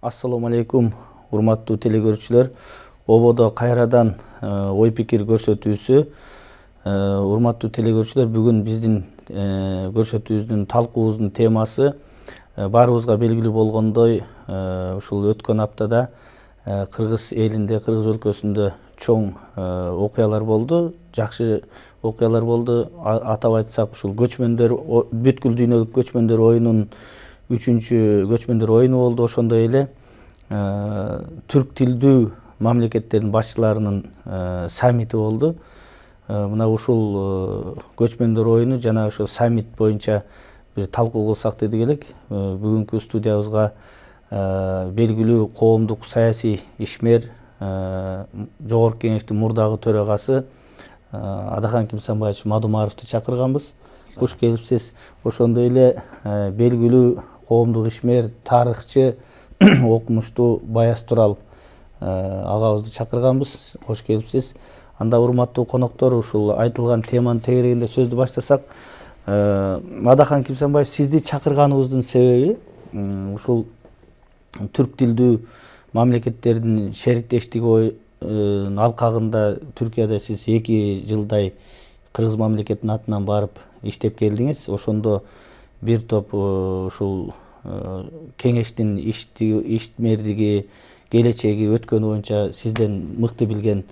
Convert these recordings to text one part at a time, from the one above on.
Assalamu алейкум, урматтуу телекөрүүчүлөр. Ободо кайрадан ой пикир көрсөтүүсү. Урматтуу телекөрүүчүлөр, бүгүн биздин көрсөтүүбүздүн талкуубуздун темасы баарыбызга белгилүү болгондой, ушул өткөн аптада Кыргыз элинде, Кыргыз өлкөсүндө чоң окуялар болду. Жакшы окуялар болду. Атап айтсак, ушул көчмөндөр, бүткүл дүйнөлүк көчмөндөр оюнунун 3-чү көчмөндөр оюну болду. Ошондой эле түрк тилдүү мамлекеттердин башчыларынын саммити болду. Мына ушул көчмөндөр оюну жана ошол саммит боюнча бир талкуу кылсак дедик элек. Бүгүнкү студиябызга белгилүү коомдук саясий ишмер, Жогорку Кеңештин мурдагы төрагасы Адахан Кимсанбаевич Мадумаровду чакырганбыз. Куш келипсиз. Ошондой эле белгилүү коомдук ишмер, тарыхчы, окумуштуу Баяз Турал агабызды чакырганбыз. Кош келипсиз. Анда урматтуу коноктор, ушул айтылган теманын тегерегинде сөздү баштасак, Адахан Кимсанбаевич, сизди чакырганыбыздын себеби ушул түрк тилдүү мамлекеттердин шериктештиги алкагында Түркияда сиз 2 жылдай Кыргыз мамлекетинин атынан барып иштеп келдиңиз. Ошондо бир топ ушул кеңештин ишмердиги, келечеги, өткөнү боюнча сизден мыкты билген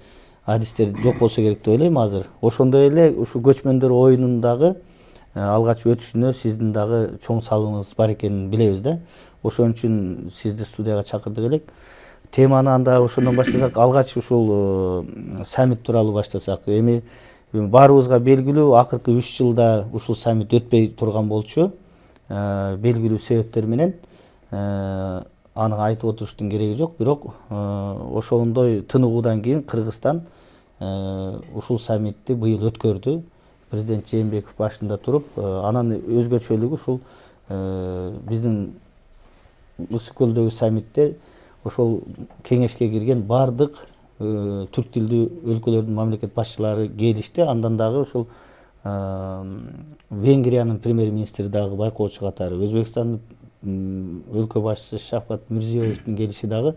адистер жок болсо керек деп ойлойм азыр. Ошондой эле ушул көчмөндөр оюнундагы алгач өтүшүнө сиздин дагы чоң салымыңыз бар экенин билебиз да. Ошон үчүн сизди студияга чакырдык элек. Теманы анда ошондон баштасак, алгач ушул саммит тууралуу баштасак. Эми баарыбызга белгилүү, акыркы 3 жылда ушул саммит өтпөй турган болчу. Белгилүү себептер менен аны айтып отуруштун кереги жок, бирок ошондой тыныгуудан кийин Кыргызстан ушул саммитти быйыл өткөрдү. Президент Жээнбеков башында туруп, анан өзгөчөлүгү ушул биздин Ысык көлдөгү саммитте ошол кеңешке кирген бардык түрк тилдүү өлкөлөрдүн мамлекет башчылары келишти. Андан дагы ушул Венгриянын премьер-министри дагы байкоочу катары, Өзбекстандын өлкө башчысы Шавкат Мирзиёевдин келиши дагы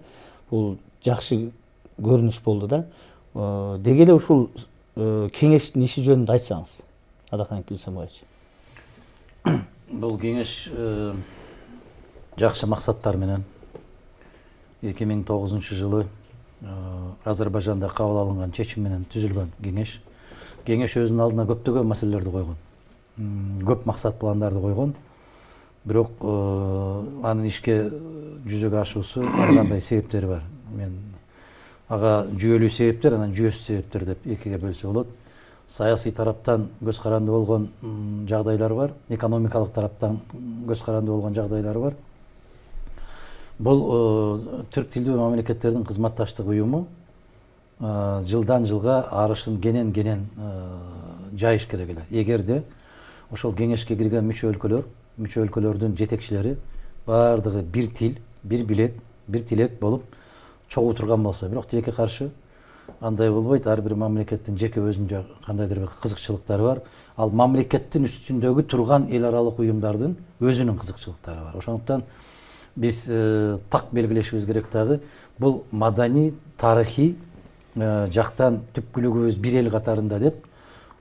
бул жакшы көрүнүш болду да. Деги эле ушул кеңештин иши жөнүндө айтсаңыз, Адахан Кимсанбаевич. Бул кеңеш жакшы максаттар менен 2009 жылы Азербайжанда кабыл алынган чечим менен түзүлгөн кеңеш. Кеңеш өзүнүн алдына көптөгөн маселелерди койгон. Көп максат пландарды койгон. Бирок анын ишке жүзөгө ашуусу ар кандай себептери бар. Мен ага жүйөлүү себептер, анан жүйөсүз себептер деп экиге бөлсө болот. Саясий тараптан көз каранды болгон жагдайлар бар, экономикалык тараптан көз каранды болгон жагдайлар бар. Бул түрк тилдүү мамлекеттердин кызматташтык уюму жылдан жылга арышын кенен жайыш керек эле. Эгерде ошол кеңешке кирген мүчө өлкөлөрдүн жетекчилери бардыгы бир тил, бир билек, бир тилек болуп чогуу турган болсо, бирок тилекке каршы андай болбойт. Ар бир мамлекеттин жеке өзүнчө кандайдыр бир кызыкчылыктары бар. Ал мамлекеттин үстүндөгү турган эл аралык уюмдардын өзүнүн кызыкчылыктары бар. Ошондуктан биз так белгилешибиз керек дагы, бул маданий, тарыхый жактан түпкүлүгүбүз бир эл катарында деп,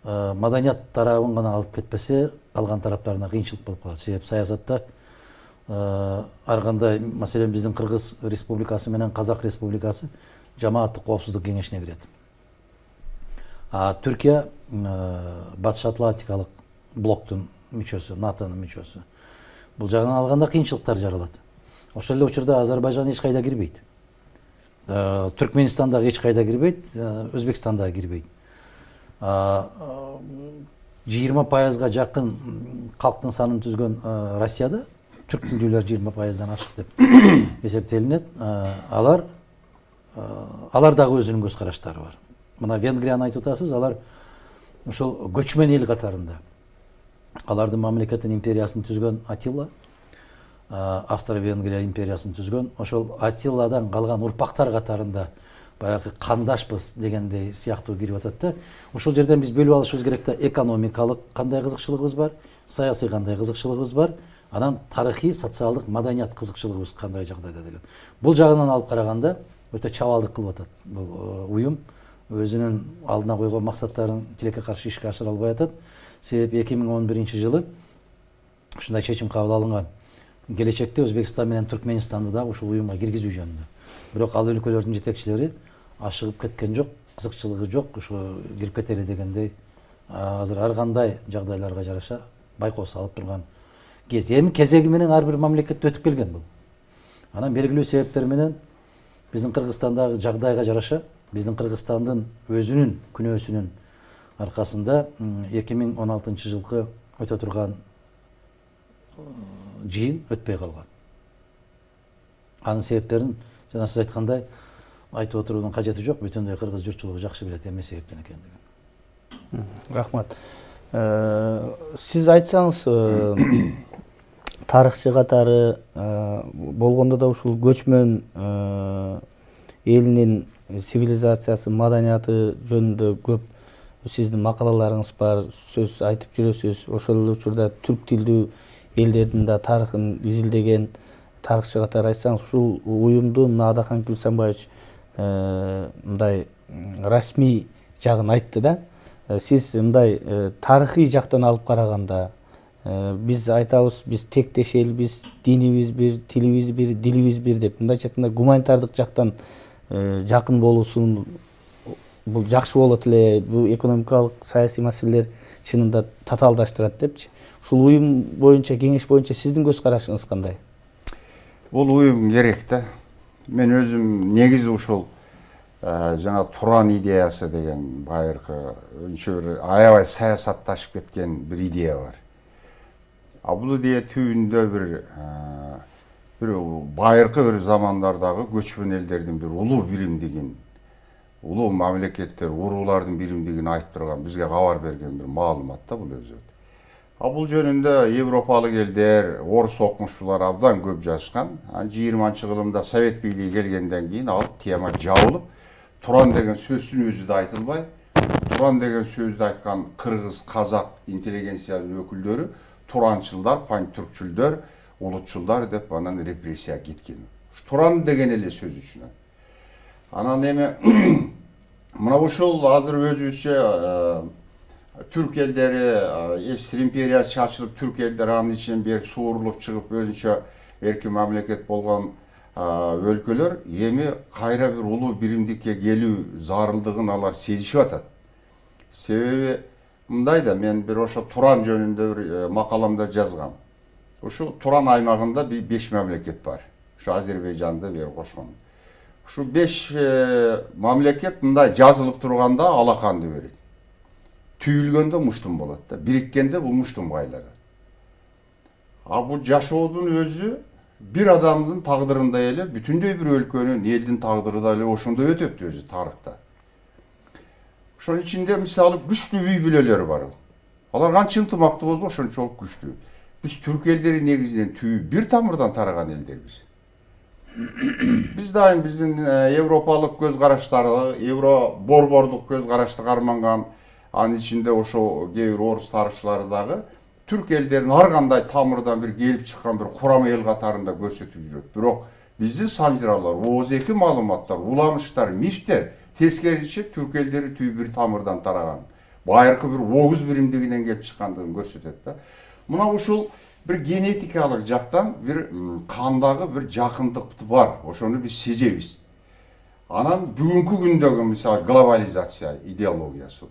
маданият тарабын гана алып кетпесе, калган тараптарына кыйынчылык болуп калат. Себеп саясатта ар кандай, маселен биздин Кыргыз Республикасы менен Казак Республикасы жамааттык коопсуздук кеңешине кирет. Түркия Батыш Атлантикалык блоктун мүчөсү, НАТОнун мүчөсү. Бул жагынан алганда кыйынчылыктар жаралат. Ошол эле учурда Азербайжан эч кайда кирбейт. Түркменистан дагы эч кайда кирбейт, Өзбекстан дагы кирбейт. 20%га жакын калктын санын түзгөн Россияда түрк тилдүүлөр 20%дан ашык деп эсептелинет. Алар дагы өзүнүн көз караштары бар. Мына Венгрияны айтып атасыз, алар ошол көчмөн эл катарында. Алардын мамлекеттин империясын түзгөн Атилла, Австро-Венгрия империясын түзгөн, ошол Атилладан калган урпактар катарында баягы кандашпыз дегендей сыяктуу кирип атат да. Ошол жерден биз бөлүп алышыбыз керек да, экономикалык кандай кызыкчылыгыбыз бар, саясий кандай кызыкчылыгыбыз бар, Анан тарыхый, социалдык, маданият кызыкчылыгыбыз кандай жагдайда деген. Бул жагынан алып караганда өтө чабалдык кылып атат бул уюм. Өзүнүн алдына койгон максаттарын тилекке каршы ишке ашыра албай атат. Себеби 2011-жылы ушундай чечим кабыл алынган. Келечекте Өзбекстан менен Түркменистанды да ушул уюмга киргизүү жөнүндө. Бирок ал өлкөлөрдүн жетекчилери ашыгып кеткен жок, кызыкчылыгы жок, ушу кирип кетели дегендей азыр ар кандай жагдайларга жараша байкоо салып турган кез. Эми кезеги менен ар бир мамлекетте өтүп келген бул. Анан белгилүү себептер менен биздин Кыргызстандагы жагдайга жараша, биздин Кыргызстандын өзүнүн күнөөсүнүн аркасында 2016-жылкы өтө турган жыйын өтпөй калган. Анын себептерин жана сиз айткандай айтып отуруунун кажети жок, бүтүндөй кыргыз журтчулугу жакшы билет эмне себептен экендигин. Рахмат. Сиз айтсаңыз, тарыхчы катары болгондо да ушул көчмөн элинин цивилизациясы, маданияты жөнүндө көп сиздин макалаларыңыз бар, сөз айтып жүрөсүз. Ошол учурда түрк тилдүү элдердин да тарыхын изилдеген тарыхчы катары айтсаңыз, ушул уюмду Адахан Күлсанбаевич мындай расмий жагын айтты да. Сиз мындай тарыхый жактан алып караганда биз айтабыз, биз тектеш элбиз, динибиз бир, тилибиз бир, дилибиз бир деп. Мындайча айтканда гуманитардык жактан жакын болуусун бул жакшы болот эле. Бул экономикалык, саясий маселелер чынында татаалдаштырат депчи. Ушул уюм боюнча, кеңеш боюнча сиздин көз карашыңыз кандай? Бул уюм керек да. Мен өзүм негизи ушул жаңа Туран идеясы деген байыркы өзүнчө бир аябай саясатташып кеткен бир идея бар. Бул идея түбүндө бир байыркы бир замандардагы көчмөн элдердин бир улуу биримдигин, улуу мамлекеттер, уруулардын биримдигин айтып турган, бизге кабар берген бир маалымат да бул өзү. Бул жөнүндө европалык элдер, орус окумуштуулар абдан көп жазышкан. 20-кылымда Совет бийлиги келгенден кийин ал тема жабылып, Туран деген сөздүн өзү да айтылбай, Туран деген сөздү айткан кыргыз, казак интеллигенциянын өкүлдөрү туранчылдар, пантүркчүлдөр, улутчулдар деп анан репрессия кеткен. Туран деген эле сөз үчүн. Анан эми мына ушул азыр өзүбүзчө түрк элдери, СССР империясы чачылып, түрк элдери анын ичинен бери суурулуп чыгып, өзүнчө эркин мамлекет болгон өлкөлөр эми кайра бир улуу биримдикке келүү зарылдыгын алар сезишип атат. Себеби мындай да, мен бир ошо Туран жөнүндө бир макаламда жазгам. Ушу Туран аймагында 5 мамлекет бар. Ушу Азербайжанды бери кошкон. Ушу 5 мамлекет мындай жазылып турганда алаканды берет. Түйүлгөндө муштум болот да, бириккенде бул муштумга айланат. Бул жашоодун өзү бир адамдын тагдырындай эле, бүтүндөй бир өлкөнүн, элдин тагдыры да эле ошондой өтөт өзү тарыхта. Ошонун ичинде мисалы күчтүү үй бүлөлөр бар. Алар канча ынтымактуу болсо ошончолук күчтүү. Биз түрк элдери негизинен түбү бир тамырдан тараган элдербиз. Биз дайым биздин европалык көз караштары, евро борбордук көз карашты карманган, анын ичинде ошо кээ бир орус тарыхчылары дагы түрк элдерин ар кандай тамырдан бир келип чыккан бир курам эл катарында көрсөтүп жүрөт. Бирок биздин санжыралар, ооз-эки маалыматтар, уламыштар, мифтер тескерисинче түрк элдери түбү бир тамырдан тараган, байыркы бир огуз биримдигинен келип чыккандыгын көрсөтөт да. Мына ушул бир генетикалык жактан бир кандагы бир жакындык бар. Ошону биз сезебиз. Анан бүгүнкү күндөгү мисалы глобализация идеологиясы.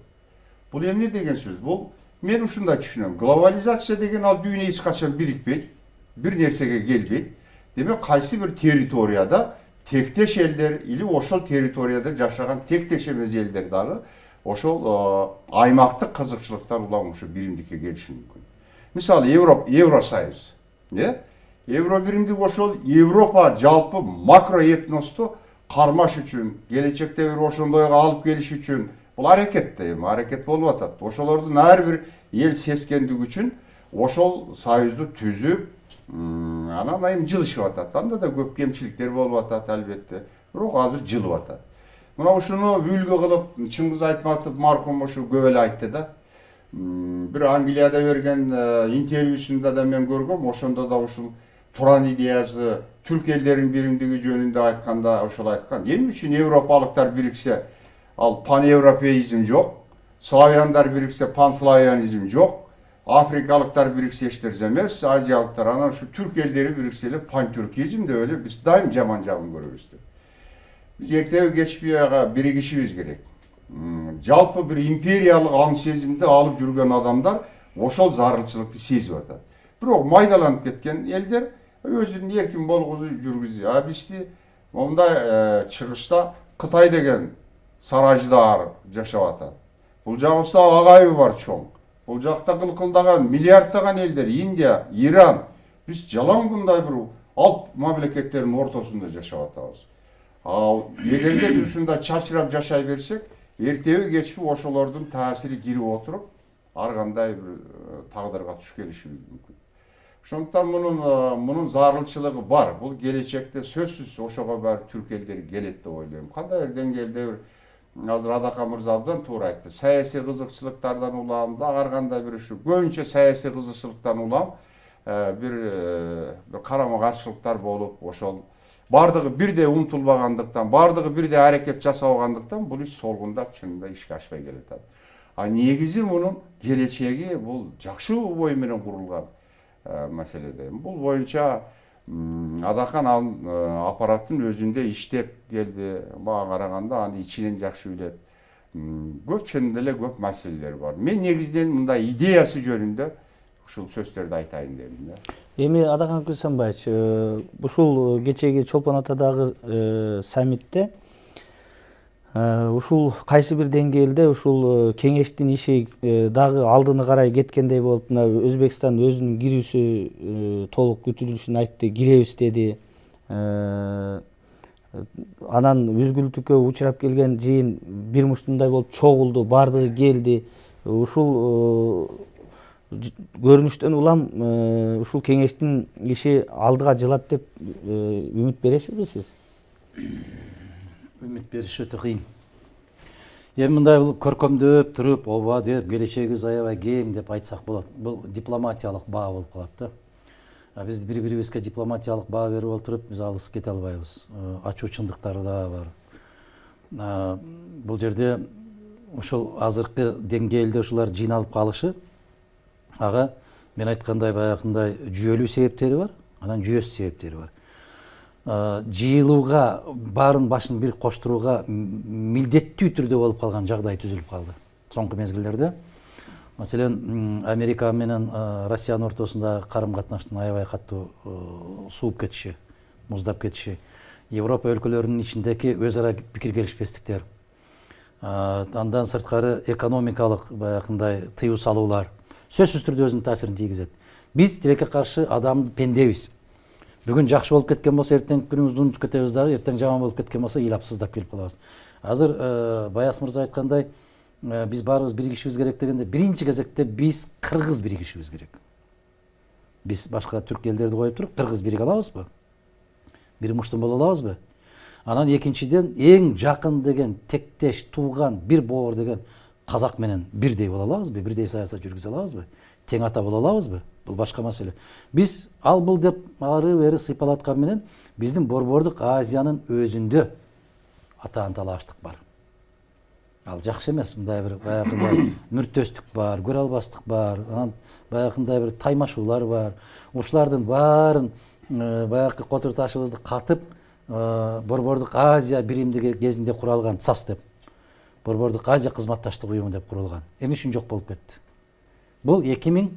Бул эмне деген сөз? Бул мен ушундай түшүнөм. Глобализация деген ал дүйнө эч качан бирикпейт, бир нерсеге келбейт. Демек кайсы бир территорияда тектеш элдер или ошол территорияда жашаган тектеш эмес элдер дагы ошол аймактык кызыкчылыктар улам ушу биримдикке келиши мүмкүн. Мисалы Евросоюз, Евро биримдик ошол Европа жалпы макроэтносту кармаш үчүн, келечекте бир ошондойго алып келиш үчүн бул аракет болуп атат. Ошолордун ар бир эл сескендиги үчүн ошол союзду түзүп, анан айым жылышып атат. Анда да көп кемчиликтер болуп атат албетте. Бирок азыр жылып атат. Мына ушуну үлгү кылып Чыңгыз Айтматов маркум ушу көп эле айтты да. Bir Angliyada bergen intervьюсунда da men görgöm, oşonda da uşul Turan ideyası, Türk ellerin birimdigi jönünde aytkanda ошол айткан. Эмне үчүн Европалыктар birikse al pan-европеизм жок, Slavyanlar birikse pan-slavyanizm жок, Afrikalıklar birikse eşittir emez, Aziyalıklar ana şu Türk elleri birikseyle pan-türkizm de öyle biz daim jaman jagын görübüz. Biz ertegi geçpiyaga birigişimiz gerek. Жалпы bir империялык аң сезимди алып жүргөн адамдар ошол зарылчылыкты сезип атат. Бирок майдаланып кеткен элдер өзүнүн эркин болгузуп жүргүзүп. Бизди мондай чыгышта Кытай деген сараждар жашап атат. Бул жагыбызда агайы бар чоң. Бул жакта кылкылдаган миллиарддаган элдер Индия, Иран. Биз жалаң мындай бир алп мамлекеттердин ортосунда жашап атабыз. Эгерде биз ушундай чачырап жашай берсек, эртеби кечпи ошолордун таасири кирип отуруп, ар кандай бир тагдырга туш келишибиз мүмкүн. Ошондуктан мунун зарылчылыгы бар. Бул келечекте сөзсүз ошого баары түрк элдери келет деп ойлойм. Кандай бир деңгээлде азыр Адака мырза абдан туура айтты. Саясий кызыкчылыктардан улам, ар кандай бир ушу көбүнчө саясий кызыкчылыктан улам бир карама каршылыктар болуп, ошол бардыгы бирдей умтулбагандыктан, бардыгы бирдей аракет жасабагандыктан бул иш солгундап чынында ишке ашпай келет. Негизи мунун келечеги бул жакшы ой менен курулган маселеде. Бул боюнча Адакан аппараттын өзүндө иштеп келди. Мага караганда аны ичинен жакшы билет. Көп чынында эле көп маселелер бар. Мен негизинен мындай идеясы жөнүндө ушул сөздөрдү айтайын дедим. Эми Адакан Кылсанбаевич, ушул кечеги Чолпон Атадагы саммитте ушул кайсы бир деңгээлде ушул кеңештин иши дагы алдыны карай кеткендей болуп, мына Өзбекстан өзүнүн кирүүсү толук күтүлүшүн айтты, киребиз деди. Анан үзгүлтүккө учурап келген жыйын бир муштундай болуп чогулду, бардыгы келди. Ушул көрүнүштөн улам ушул кеңештин иши алдыга жылат деп үмүт бересизби сиз? Үмүт бериш өтө кыйын. Эми мындай көркөмдөп туруп, ооба деп, келечегибиз аябай кең деп айтсак болот. Бул дипломатиялык баа болуп калат да. Биз бири-бирибизге дипломатиялык баа берип отуруп, биз алыс кете албайбыз. Ачуу чындыктары да бар. Бул жерде ошол азыркы деңгээлде ушулар жыйналып калышы, ага мен айткандай баягындай жүйөлүү себептери бар, анан жүйөсүз себептери бар. Жыйылууга баарын башын бир коштурууга милдеттүү түрдө болуп калган жагдай түзүлүп калды соңку мезгилдерде. Маселен, Америка менен Россиянын ортосундагы карым катнаштын аябай катуу сууп кетиши, муздап кетиши, Европа өлкөлөрүнүн ичиндеги өз ара пикир келишпестиктер, андан сырткары экономикалык баягындай тыюу салуулар сөзсүз түрдө өзүнүн таасирин тийгизет. Биз тилекке каршы адам пендебиз. Бүгүн жакшы болуп кеткен болсо, эртең күнүбүздү унутуп кетебиз дагы, эртең жаман болуп кеткен болсо, ыйлапсыздап келип калабыз. Азыр Баяс мырза айткандай, биз баарыбыз биригишибиз керек дегенде, биринчи кезекте биз кыргыз биригишибиз керек. Биз башка түрк элдерди коюп туруп, кыргыз бириге алабызбы? Бир муштун боло алабызбы? Анан экинчиден, эң жакын деген, тектеш, тууган, бир боор деген казак менен бирдей боло алабызбы? Бирдей саясат жүргүзө алабызбы? Тең ата боло алабызбы? Бул башка маселе. Биз ал бул деп ары бери сыйпалаткан менен биздин Борбордук Азиянын өзүндө ата-анталаштык бар. Ал жакшы эмес, мындай бир баягындай мүртөстүк бар, көрө албастык бар, анан баягындай бир таймашуулар бар. Ушулардын баарын баягы котур ташыбызды катып, Борбордук Азия биримдиги кезинде куралган ЦАС деп, Борбордук Азия кызматташтык уюму деп курулган. Эми үчүн жок болуп кетти. Бул 2008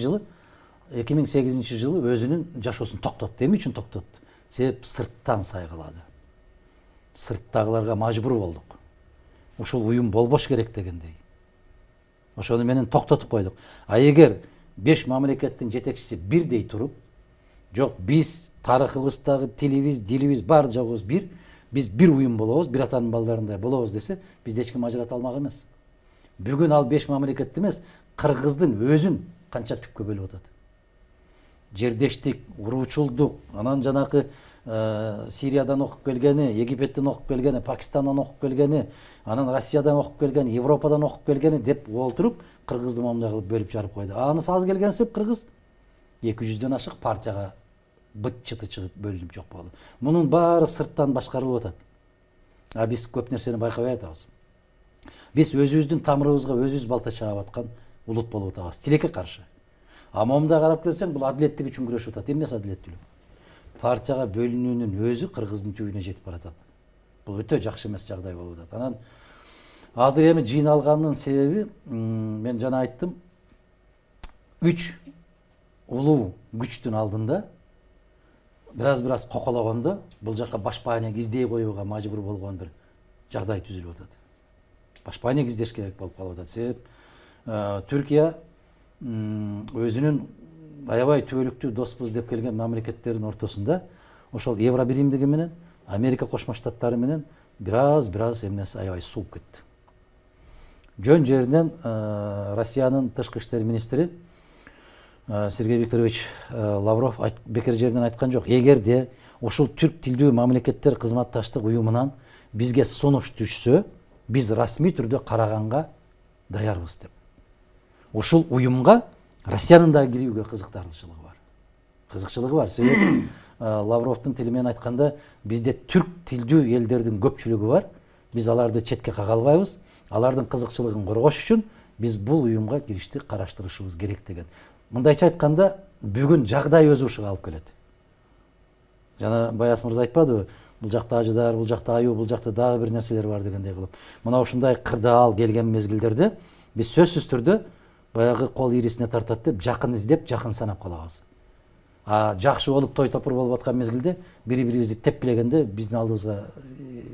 жылы өзүнүн жашоосун токтотту. Эмне үчүн токтотту? Себеп сырттан сайгылады. Сырттагыларга мажбур болдук. Ушул уюм болбош керек дегендей. Ошону менен токтотуп койдук. А эгер 5 мамлекеттин жетекчиси бирдей туруп, жок биз тарыхыбыздагы тилибиз, дилибиз бар жагыбыз бир, биз бир уюм болобуз, бир атанын балдарындай болобуз десе, бизди эч ким ажырата алмак эмес. Бүгүн ал 5 мамлекетти эмес, кыргыздын өзүн канча түпкө бөлүп атат. Жердештик, уруучулдук, анан жанакы Сириядан окуп келгени, Египеттен окуп келгени, Пакистандан окуп келгени, анан Россиядан окуп келгени, Европадан окуп келгени деп олтуруп кыргызды момундай кылып бөлүп жарып койду. Анысы аз келгенсип кыргыз 200дөн ашык партияга быт чыты чыгып бөлүнүп жок болду. Мунун баары сырттан башкарылып атат. Биз көп нерсени байкабай атабыз. Биз өзүбүздүн тамырыбызга өзүбүз балта чаап аткан улут болуп атабыз. Тилекке каршы. Момундай карап келсең, бул адилеттик үчүн күрөшүп атат. Эмнеси адилеттүүлүк? Партияга бөлүнүүнүн өзү кыргыздын түбүнө жетип баратат. Бул өтө жакшы эмес жагдай болуп атат. Анан азыр эми жыйналганын себеби, мен жана айттым, 3 улуу күчтүн алдында бираз кокологондо бул жакка башпаанек издей коюуга мажбур болгон бир жагдай түзүлүп атат. Башпаанек издеш керек болуп калып атат. Себеп Түркия өзүнүн аябай түбөлүктүү доспуз деп келген мамлекеттердин ортосунда ошол Евро биримдиги менен Америка Кошмо Штаттары менен бираз эмнеси аябай сууп кетти. Жөн жеринен Россиянын тышкы иштер министри Сергей Викторович Лавров бекер жерден айткан жок. Эгерде ушул түрк тилдүү мамлекеттер кызматташтык уюмунан бизге сунуш түшсө, биз расмий түрдө караганга даярбыз деп. Ушул уюмга Россиянын да кирүүгө кызыкчылыгы бар. Себеп Лавровдун тили менен айтканда, бизде түрк тилдүү элдердин көпчүлүгү бар. Биз аларды четке кага албайбыз. Алардын кызыкчылыгын коргош үчүн биз бул уюмга киришти караштырышыбыз керек деген. Мындайча айтканда, бүгүн жагдай өзү ушуга алып келет. Жана Баяс мырза айтпадыбы? Бул жакта ажыдар, бул жакта аюу, бул жакта дагы бир нерселер бар дегендей кылып. Мына ушундай кырдаал келген мезгилдерде биз сөзсүз түрдө баягы кол ирисине тартат деп жакын издеп, жакын санап калабыз. Жакшы болуп той топур болуп аткан мезгилде бири-бирибизди тепкилегенде биздин алдыбызга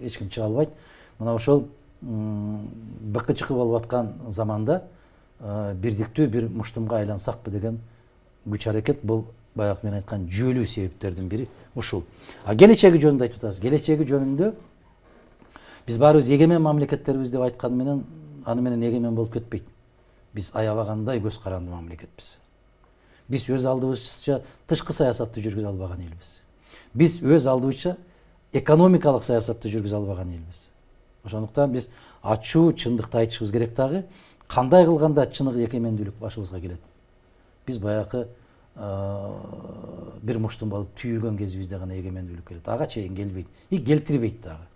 эч ким чыга албайт. Мына ошол быкы-чыкы болуп аткан заманда бирдиктүү бир муштумга айлансакпы деген күч аракет, бул баягы мен айткан жүйөлүү себептердин бири ушул. Келечеги жөнүндө айтып атабыз. Келечеги жөнүндө биз баарыбыз эгемен мамлекеттербиз деп айтканы менен, аны менен эгемен болуп кетпейт. Биз аябагандай көз каранды мамлекетпиз. Биз өз алдыбызча тышкы саясатты жүргүзө албаган элбиз. Биз өз алдыбызча экономикалык саясатты жүргүзө албаган элбиз. Ошондуктан биз ачуу чындыкты айтышыбыз керек дагы. Кандай кылганда чыныгы экемендүүлүк башыбызга келет? Биз баягы бир муштум болуп түйүлгөн кезибизде гана эгемендүүлүк келет. Ага чейин келбейт. И келтирбейт дагы.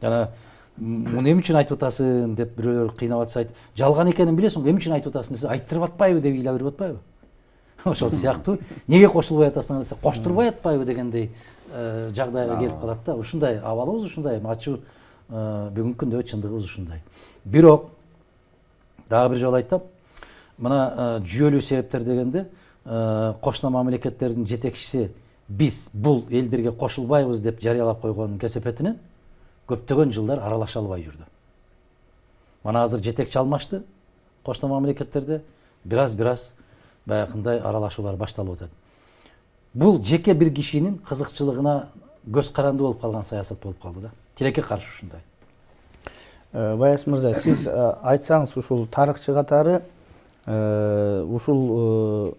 Жана муну эмне үчүн айтып атасың деп бирөөлөр кыйнап атса, жалган экенин билесиң, эмне үчүн ыйтып атасың десе, айттырып атпайбы деп ыйлап берип атпайбы? Ошол сыяктуу неге кошулбай атасың десе, коштурбай атпайбы дегендей жагдайга келип калат да. Ушундай абалыбыз, ушундай ачуу бүгүнкү күндө чындыгыбыз ушундай. Бирок дагы бир жолу айтам, мына жүйөлүү себептер дегенде кошуна мамлекеттердин жетекчиси биз бул элдерге кошулбайбыз деп жарыялап койгонун кесепетинен көптөгөн жылдар аралаша албай жүрдү. Мана азыр жетекчи алмашты, кошуна мамлекеттерде бираз баягындай аралашуулар башталып атат. Бул жеке бир кишинин кызыкчылыгына көз каранды болуп калган саясат болуп калды да. Тилекке каршы ушундай. Баяс мырза, сиз айтсаңыз, ушул тарыхчы катары ушул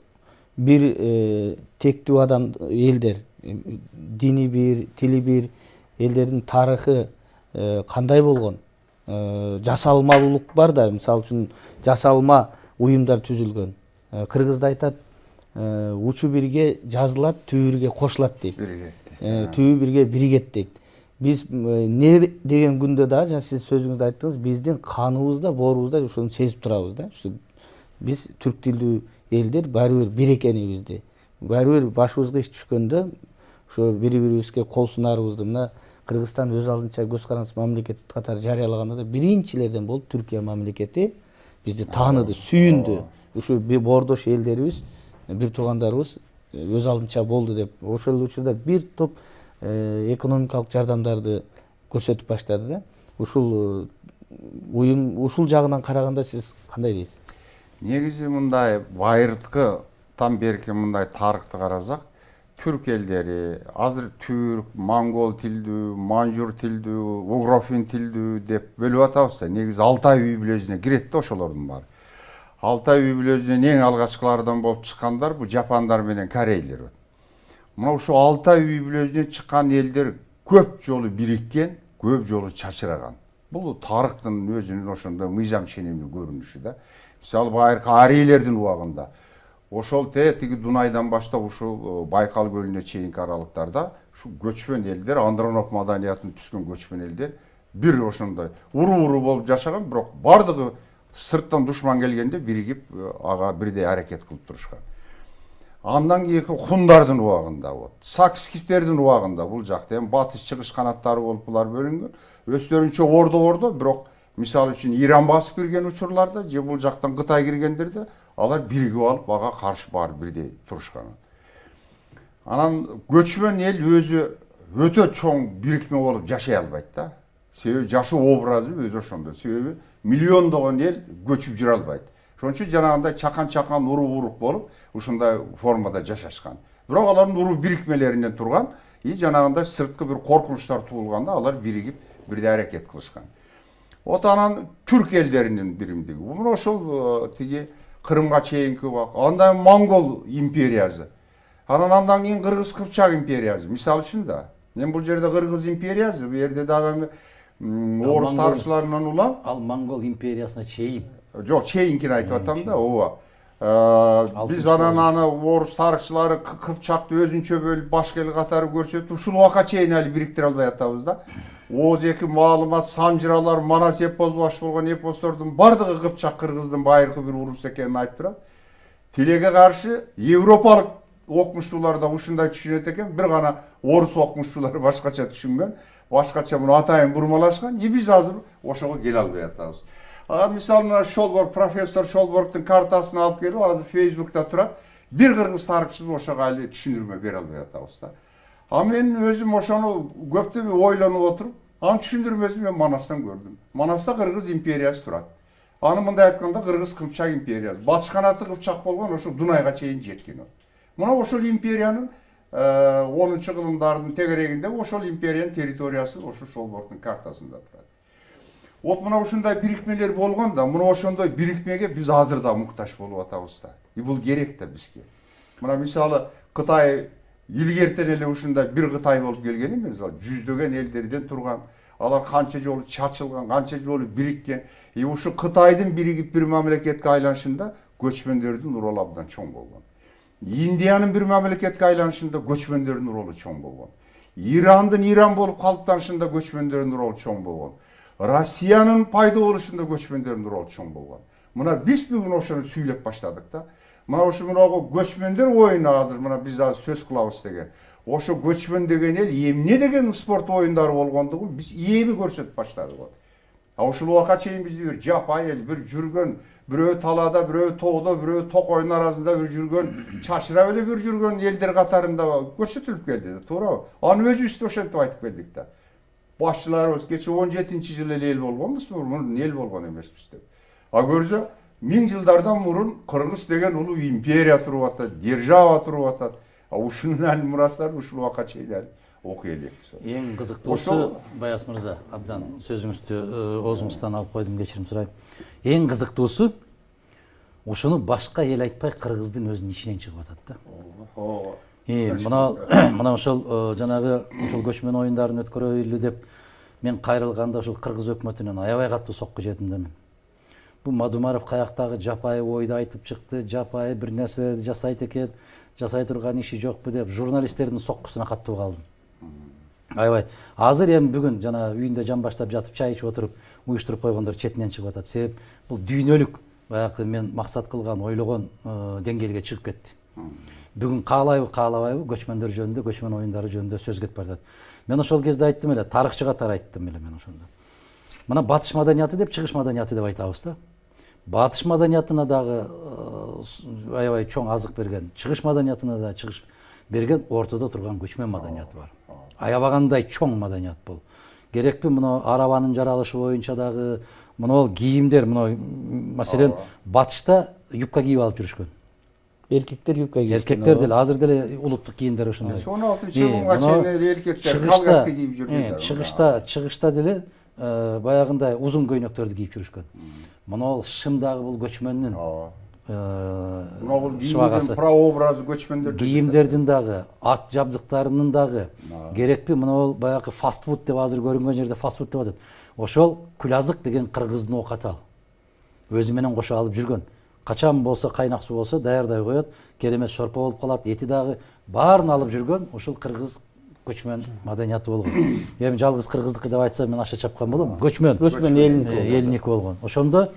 бир тектүү адам элдер, дини бир, тили бир элдердин тарыхы кандай болгон? Жасалмалуулук бар да, мисалы үчүн жасалма уюмдар түзүлгөн. Кыргызда айтат, учу бирге жазылат, түбү бирге кошулат дейт. Түбү бирге биригет дейт. Биз не деген күндө да, жана сиз сөзүңүздө айттыңыз, биздин каныбызда, боорубузда ошону сезип турабыз да. Биз түрк тилдүү элдер баары бир бир экенибизди, баары бир башыбызга иш түшкөндө ошо бири-бирибизге кол сунарыбызды мына Кыргызстан өз алдынча көз карандысыз мамлекет катары жарыялаганда да биринчилерден болуп Түркия мамлекети бизди тааныды, сүйүндү. Ушу боордош элдерибиз, бир туугандарыбыз өз алдынча болду деп. Ошол учурда бир топ экономикалык жардамдарды көрсөтүп баштады да. Ушул уюм ушул жагынан караганда сиз кандай дейсиз? Негизи мындай байырткытан берки мындай тарыхты карасак, түрк элдери азыр түрк, монгол тилдүү, манжур тилдүү, угрофин тилдүү деп бөлүп атабыз. Негизи Алтай үй бүлөсүнө кирет да ошолордун баары. Алтай үй бүлөсүнөн эң алгачкылардан болуп чыккандар бул жапандар менен корейлер. мына ушу Алтай үй бүлөсүнөн чыккан элдер көп жолу бириккен, көп жолу чачыраган. Бул тарыхтын өзүнүн ошондой мыйзам ченемдүү көрүнүшү да. Мисалы байыркы арийлердин убагында ошол тиги Дунайдан баштап ушул Байкал көлүнө чейинки аралыктарда ушу көчмөн элдер, Андронов маданиятын түскөн көчмөн элдер бир ошондой уру болуп жашаган, бирок бардыгы сырттан душман келгенде биригип ага бирдей аракет кылып турушкан. Андан кийинки хундардын убагында, сакскифтердин убагында бул жакта эми батыш чыгыш канаттары болуп булар бөлүнгөн. Өздөрүнчө ордо, бирок мисалы үчүн Иран басып кирген учурларда же бул жактан Кытай киргендерде алар биригип алып ага каршы баары бирдей турушкан. Анан көчмөн эл өзү өтө чоң бирикме болуп жашай албайт да. Себеби жашоо образы өзү ошондой. Себеби миллиондогон эл көчүп жүрө албайт. Ошон үчүн жанагындай чакан урук болуп ушундай формада жашашкан. Бирок алардын уруу бирикмелеринен турган, жанагындай сырткы бир коркунучтар туулганда алар биригип бирдей аракет кылышкан. Анан түрк элдеринин биримдиги. Мына ошол тиги Кырымга чейинки убак, андан Монгол империясы. Андан кийин Кыргыз Кыпчак империясы. Мисалы үчүн да. Мен бул жерде Кыргыз империясы, бу жерде дагы орус тарыхчыларынан улам. Ал Монгол империясына чейин. Жок, чейинкини айтып атам да, ооба. Биз аны орус тарыхчылары Кыпчакты өзүнчө бөлүп башка эл катары көрсөтүп, ушул убакка чейин али бириктире албай атабыз да. Оз эки маалымат, санжыралар, Манас эпосу баш болгон эпостордун бардыгы Кыпчак Кыргыздын байыркы бир урус экенин айтып турат. Тилеге каршы Европалык окумуштуулар да ушундай түшүнөт экен, бир гана орус окумуштуулары башкача түшүнгөн, башкача муну атайын бурмалашкан, биз азыр ошого келе албай атабыз. Мисалы мына Шолборг, профессор Шолборгдун картасын алып келип, азыр Facebook'та турат. Бир кыргыз тарыхчысы ошого али түшүндүрмө бере албай атабыз да. Мен өзүм ошону көптөп ойлонуп отуруп, анын түшүндүрмөсүн мен Манастан көрдүм. Манаста Кыргыз империясы турат. Аны мындай айтканда Кыргыз Кыпчак империясы. Батыш канаты Кыпчак болгон, ошол Дунайга чейин жеткен. Мына ошол империянын 10-кылымдардын тегерегинде ошол империянын территориясы ошол Шолборгдун картасында турат. Мына ушундай бирикмелер болгон да, мына ошондой бирикмеге биз азыр да муктаж болуп атабыз да. Бул керек да бизге. Мына мисалы Кытай илгертен эле ушундай бир Кытай болуп келген эмес, жүздөгөн элдерден турган, алар канча жолу чачылган, канча жолу бириккен. Ушу Кытайдын биригип бир мамлекетке айланышында көчмөндөрдүн ролу абдан чоң болгон. Индиянын бир мамлекетке айланышында көчмөндөрдүн ролу чоң болгон. Ирандын Иран болуп калыптанышында көчмөндөрдүн ролу чоң болгон. Россиянын пайда болушунда көчмөндөрдүн ролу чоң болгон. Мына биз бүгүн ошону сүйлөп баштадык да. Мына ошо көчмөндөр оюну азыр мына биз азыр сөз кылабыз деген. Ошо көчмөн деген эл эмне деген спорт оюндары болгондугун биз эми көрсөтүп баштадык. Ушул убакка чейин биз бир жапай эл, бир жүргөн, бирөө талада, бирөө тоодо, бирөө токойдун арасында бир жүргөн, чачырап эле бир жүргөн элдер катарында көрсөтүлүп келди да, туурабы? Аны өзүбүз ошентип айтып келдик да. Башчыларыбыз кече 17-жылы эле эл болгонбуз, мурун эл болгон эмеспиз деп. Көрсө 1000 жылдардан мурун Кыргыз деген улуу империя туруп атат, держава туруп атат. Ушунун мурастары ушул убакка чейин окуй элекпиз. Эң кызыктуусу, Баяс мырза, абдан сөзүңүздү оозуңуздан алып койдум, кечирим сурайм. Эң кызыктуусу ушуну башка эл айтпай кыргыздын өзүнүн ичинен чыгып атат да. Мына ошол жанагы ошол көчмөн оюндарын өткөрөйлү деп мен кайрылганда ошол кыргыз өкмөтүнөн аябай катуу сокку жедим да мен. Бу Мадумаров каяктагы жапайы ойду айтып чыкты, жапайы бир нерселерди жасайт экен, жасай турган иши жокпу деп журналисттердин соккусуна каттуу калдым. Аябай. Азыр эми бүгүн жана үйүндө жан баштап жатып чай ичип отуруп уюштуруп койгондор четинен чыгып атат. Себеп бул дүйнөлүк баягы мен максат кылган, ойлогон деңгээлге чыгып кетти. Бүгүн каалабайбы көчмөндөр жөнүндө, көчмөн оюндары жөнүндө сөз кетип барат. Мен ошол кезде айттым эле, тарыхчы катары айттым эле мен ошондо. Мына батыш маданияты деп, чыгыш маданияты деп айтабыз да. Батыш маданиятына дагы аябай чоң азык берген, чыгыш маданиятына да чыгыш берген ортодо турган көчмөн маданияты бар. Аябагандай чоң маданият бул. Керекпи мына арабанын жаралышы боюнча дагы мына кийимдер, мына маселен батышта юбка кийип алып жүрүшкөн. Эркектер юбка кийишкен. Эркектер деле азыр деле улуттук кийимдер ошондой. 16-жылга чейин эркектер калгатты кийип жүргөн. Чыгышта деле баягындай узун көйнөктөрдү кийип жүрүшкөн. Мына шымдагы бул көчмөндүн Мына бул шыбагасы. кийимдин прообразы көчмөндөр. Кийимдердин дагы, ат жабдыктарынын дагы керекпи? Мына бул баягы фастфуд деп азыр көрүнгөн жерде фастфуд деп атат. Ошол Күлазык деген кыргыздын оокаты ал. Өзү менен кошо алып жүргөн. Качан болсо кайнак суу болсо даярдай коет, керемет шорпо болуп калат, эти дагы баарын алып жүргөн ушул кыргыз көчмөн маданияты болгон. Эми жалгыз кыргыздыкы деп айтсам мен аша чапкан болом. Көчмөн элиники болгон. Ошондо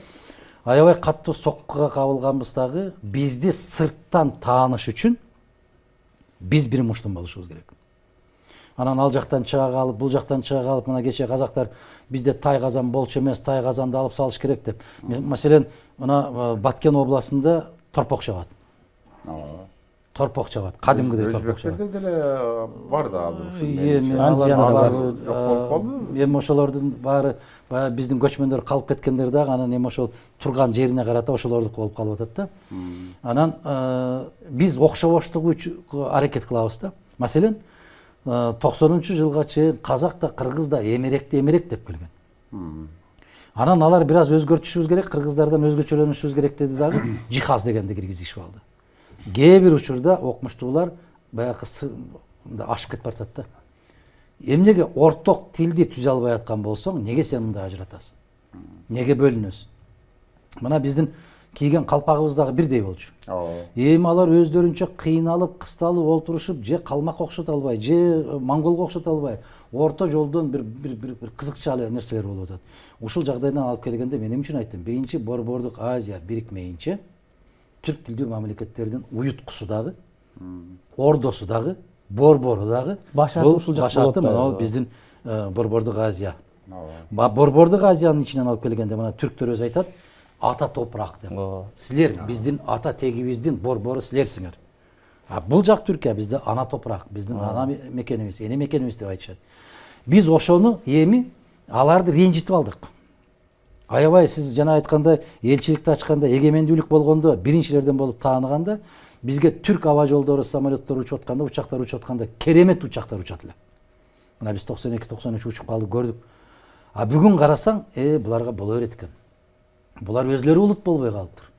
аябай катуу соккуга кабылганбыз дагы бизди сырттан тааныш үчүн биз бир муштун болушубуз керек. Анан ал жактан чыга калып, бул жактан чыга калып, мына кече казактар бизде тай казан болчу эмес, тай казанды алып салыш керек деп. Маселен, мына Баткен областында торпок чабат. Торпок чабат, кадимгидей торпок чабат. Өзбектерде деле бар да азыр ушундай. Эми ошолордун баары баягы биздин көчмөндөр калып кеткендер дагы анан эми ошол турган жерине карата ошолордуку болуп калып атат да. Анан биз окшобоштугу үчүн аракет кылабыз да. Маселен, 90-жылга чейин казак да кыргыз да эмерек деп келген. Анан алар бир аз өзгөртүшүбүз керек, кыргыздардан өзгөчөлөнүшүбүз керек деди дагы, жихаз дегенди киргизишип алды. Кээ бир учурда окумуштуулар баягы ашып кетип баратат да. Эмнеге орток тилди түзө албай аткан болсоң, неге сен мындай ажыратасың? Неге бөлүнөсүң? Мына биздин кийген калпагыбыз дагы бирдей болчу. Эми алар өздөрүнчө кыйналып, кысталып олтурушуп, же калмак окшото албай, же монголго окшото албай, орто жолдон бир кызыкча нерселер болуп атат. Ушул жагдайдан алып келгенде мен эмне үчүн айттым? Биринчи Борбордук Азия бирикмейинче түрк тилдүү мамлекеттердин уюткусу дагы, ордосу дагы, борбору дагы башаты ушул жак болот. Мына биздин Борбордук Азия. Борбордук Азиянын ичинен алып келгенде мына түрктөр өзү айтат, ата топурак деп. Силер биздин ата тегибиздин борбору силерсиңер. Бул жак Түркия бизде ана топурак, биздин ана мекенибиз, эне мекенибиз деп айтышат. Биз ошону эми аларды ренжитип алдык. Аябай сиз жана айткандай элчиликти ачканда, эгемендүүлүк болгондо, биринчилерден болуп тааныганда бизге түрк аба жолдору, самолеттор учуп атканда, учактар учуп атканда керемет учактар учат эле. Мына биз 92-93 учуп калдык, көрдүк. Бүгүн карасаң, буларга боло берет экен. Булар өзлөрү улут болбой калыптыр.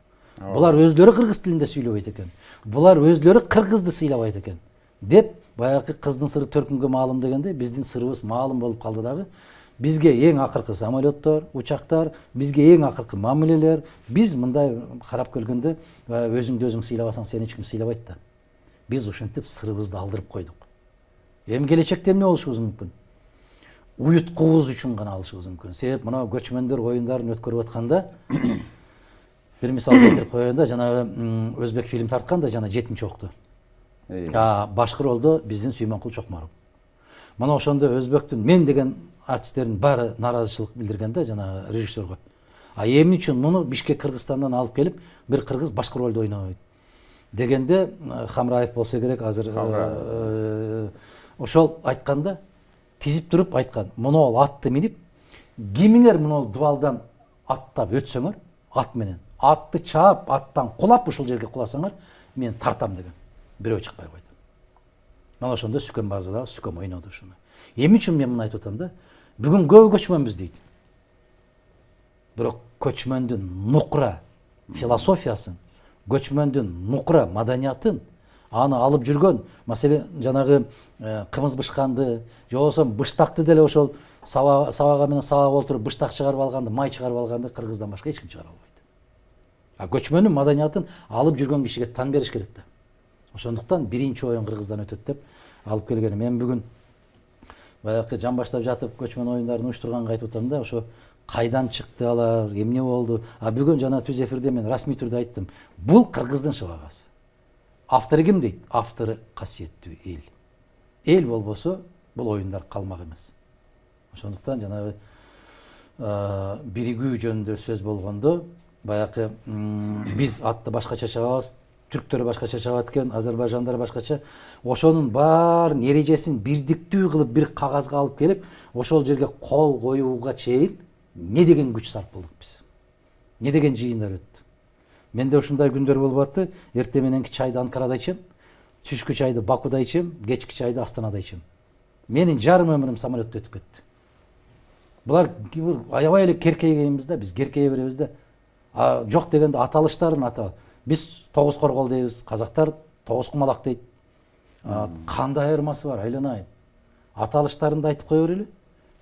Булар өзлөрү кыргыз тилинде сүйлөбөйт экен. Булар өзлөрү кыргызды сыйлабайт экен. Деп баягы кыздын сыры төркүнгө маалым дегенде биздин сырыбыз маалым болуп калды дагы. Бизге эң акыркы самолеттор, учактар, бизге эң акыркы мамилелер. Биз мындай карап келгенде өзүңдү өзүң сыйлабасаң сени эч ким сыйлабайт да. Биз ушинтип сырыбызды алдырып койдук. Эми келечекте эмне болушубуз мүмкүн? Уюткубуз үчүн гана алышыбыз мүмкүн. Себеп мына көчмөндөр оюндарын өткөрүп атканда бир мисал келтирип коеюнда, жанагы өзбек фильм тарткан да, жана 7-окту. Башкы ролдо биздин Сүймөнкул Чокмаров. Мына ошондо өзбектин мен деген артисттердин баары нааразычылык билдирген да, жана режиссерго. Эмне үчүн муну Бишкек Кыргызстандан алып келип, бир кыргыз башкы ролдо ойнобойт дегенде Хамраев болсо керек, азыр ошол айтканда тизип туруп айткан, муну атты минип, кимиңер муну дубалдан аттап өтсөңөр, ат менен, атты чаап, аттан кулап ушул жерге куласаңар, мен тартам деген. Бирөө чыкпай койду. Мана ошондо Сүкөн базада Сүкөн ойноду ушуну. Эмне үчүн мен муну айтып атам да? Бүгүн көп көчмөнбүз дейт. Бирок көчмөндүн нукура философиясын, көчмөндүн нукура маданиятын аны алып жүргөн, маселе жанагы кымыз бышканды, же болбосо быштакты деле ошол сабага менен сабап олтуруп быштак чыгарып алганды, май чыгарып алганды кыргыздан башка эч ким чыгара албайт. Көчмөндүн маданиятын алып жүргөн кишиге тан бериш керек да. Ошондуктан биринчи оюн Кыргыздан өтөт деп алып келген. Мен бүгүн баягы жан баштап жатып көчмөн оюндарын уюштурганга айтып атам да, ошо кайдан чыкты алар, эмне болду? Бүгүн жана түз эфирде мен расмий түрдө айттым. Бул кыргыздын шыбагасы. Автору ким дейт? Автору касиеттүү эл. Эл болбосо бул оюндар калмак эмес. Ошондуктан жанагы биригүү жөнүндө сөз болгондо, баягы биз атты башкача чабабыз, түрктөр башкача чабат экен, азербайжандар башкача. Ошонун баарын эрежесин бирдиктүү кылып бир кагазга алып келип, ошол жерге кол коюуга чейин не деген күч сарп кылдык биз. Не деген жыйындар өттү. Менде ушундай күндөр болуп атты. Эрте мененки чайды Анкарада ичем, түшкү чайды Бакуда ичем, кечки чайды Астанада ичем. Менин жарым өмүрүм самолетте өтүп кетти. Булар аябай эле керкейгенбиз да, биз керкейе беребиз да. Жок дегенде аталыштарын ата. Биз тогуз коргол дейбиз, казактар тогуз кумалак дейт. Кандай айырмасы бар, айланайын. Аталыштарында айтып кое берели.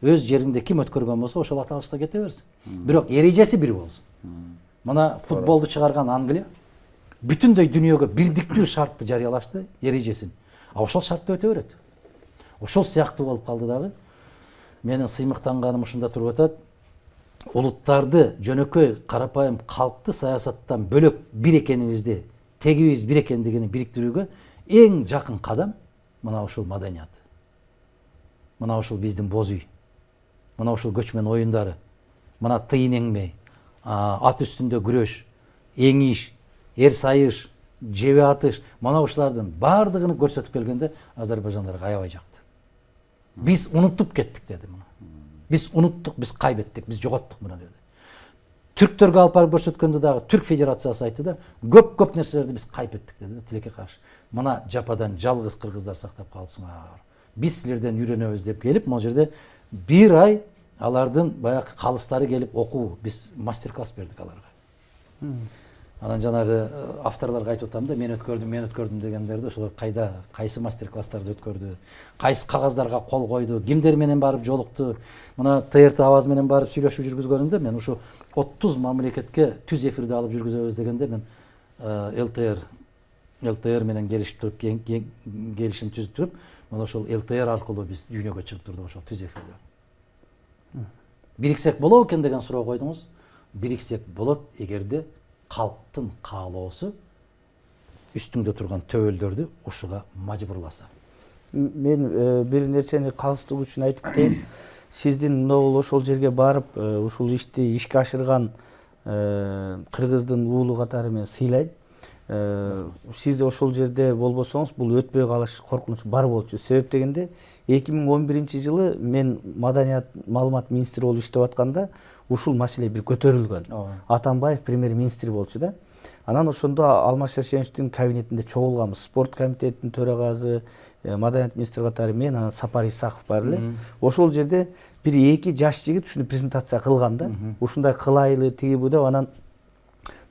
Өз жеринде ким өткөргөн болсо, ошол аталышта кете берсин. Бирок эрежеси бир болсун. Мына футболду чыгарган Англия бүтүндөй дүйнөгө бирдиктүү шартты жарыялашты, эрежесин. А ошол шартты өтө берет. Ошол сыяктуу болуп калды дагы. Менин сыймыктанганым ушунда туруп атат. Улуттарды, жөнөкөй карапайым калкты саясаттан бөлөк бир экенибизди, тегибиз бир экендигин бириктирүүгө эң жакын кадам мына ушул маданият. Мына ушул биздин боз үй. Мына ушул көчмөн оюндары. Мына тыйын эңмей, ат үстүндө күрөш, эңиш, эр сайыш, жебе атыш, мына ушулардын баардыгын көрсөтүп келгенде азербайжандарга аябай жакты. Биз унутуп кеттик деди мына. Биз уnuттук, биз кайбеттик, биз жоготтук мына деди. Түрктөргө алып барып көрсөткөндө дагы Түрк Федерациясы айтты да, көп нерселерди биз кайбеттик деди, тилекке каршы. Мына жападан жалгыз кыргыздар сактап калыпсыңар. Биз силерден үйрөнөбүз деп келип, могу жерде бир ай алардын баягы калыстары келип окуу, биз мастер-класс бердик аларга. Анан жанагы авторлорго айтып атам да, мен өткөрдүм дегендерди, ошолор кайсы мастер-класстарды өткөрдү, кайсы кагаздарга кол койду, кимдер менен барып жолукту. Мына ТРТ аваз менен барып сүйлөшүү жүргүзгөнүмдө мен ушу 30 мамлекетке түз эфирди алып жүргүзөбүз дегенде мен ЛТР менен келишип туруп, келишим түзүп туруп, мына ошол ЛТР аркылуу биз дүйнөгө чыгып турдук ошол түз эфирде. Бириксек болобу экен деген суроо койдуңуз. Бириксек болот эгерде калктын каалоосу үстүңдө турган төбөлдөрдү ушуга мажбурласа. Мен бир нерсени калыстык үчүн айтып кетейин. Сиздин мына ошол жерге барып ушул ишти ишке ашырган кыргыздын уулу катары мен сыйлайм. Сиз ошол жерде болбосоңуз бул өтпөй калыш коркунучу бар болчу. Себеп дегенде 2011-жылы мен маданият маалымат министри болуп иштеп атканда ушул маселе бир көтөрүлгөн. Атамбаев премьер-министр болчу да. Анан ошондо Алмаз Шершеновдун кабинетинде чогулганбыз. Спорт комитетинин төрагасы, маданият министри катары мен, анан Сапар Исаков бар эле. Ошол жерде бир эки жаш жигит ушуну презентация кылган да. Ушундай кылайлы тиги бу деп анан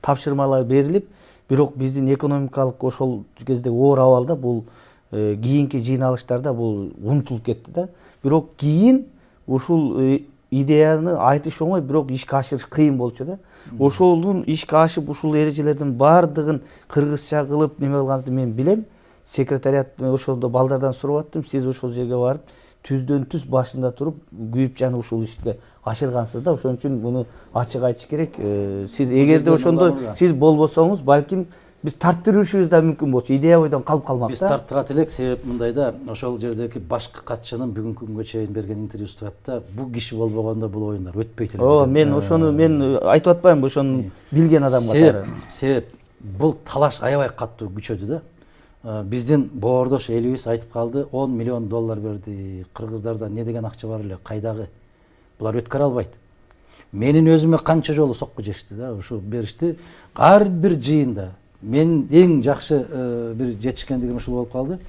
тапшырмалар берилип, бирок биздин экономикалык ошол кезде оор абалда бул кийинки жыйналыштарда бул унутулуп кетти да. Бирок кийин ушул идеяны айтыш оңой, бирок ишке ашырыш кыйын болчу да. Ошолдун ишке ашып ушул эрежелердин баардыгын кыргызча кылып неме кылганыңызды мен билем. Секретариат ошондо балдардан сурап аттым, сиз ошол жерге барып түздөн түз башында туруп күйүп жанып ушул ишке ашыргансыз да. Ошон үчүн муну ачык айтыш керек. Сиз эгерде ошондо сиз болбосоңуз, балким биз тарттырышыбыз да мүмкүн болчу. Идея бойдон калып калмак да. Биз тарттырат элек, себеп мындайда, ошол жердеги башкы катчынын бүгүнкү күнгө чейин берген интервьюсу турат, бул киши болбогондо бул оюндар өтпөйт эле. Мен ошону айтып атпайм, ошону билген адам катары. Себеп бул талаш аябай каттуу күчөдү да. Биздин боордош элибиз айтып калды, 10 миллион доллар берди. Кыргыздарда не деген акча бар эле, кайдагы? Булар өткөрө албайт. Менин өзүмө канча жолу сокку жешти да, ушу беришти. Ар бир жыйында мен эң жакшы бир жетишкендигим ушул болуп калды.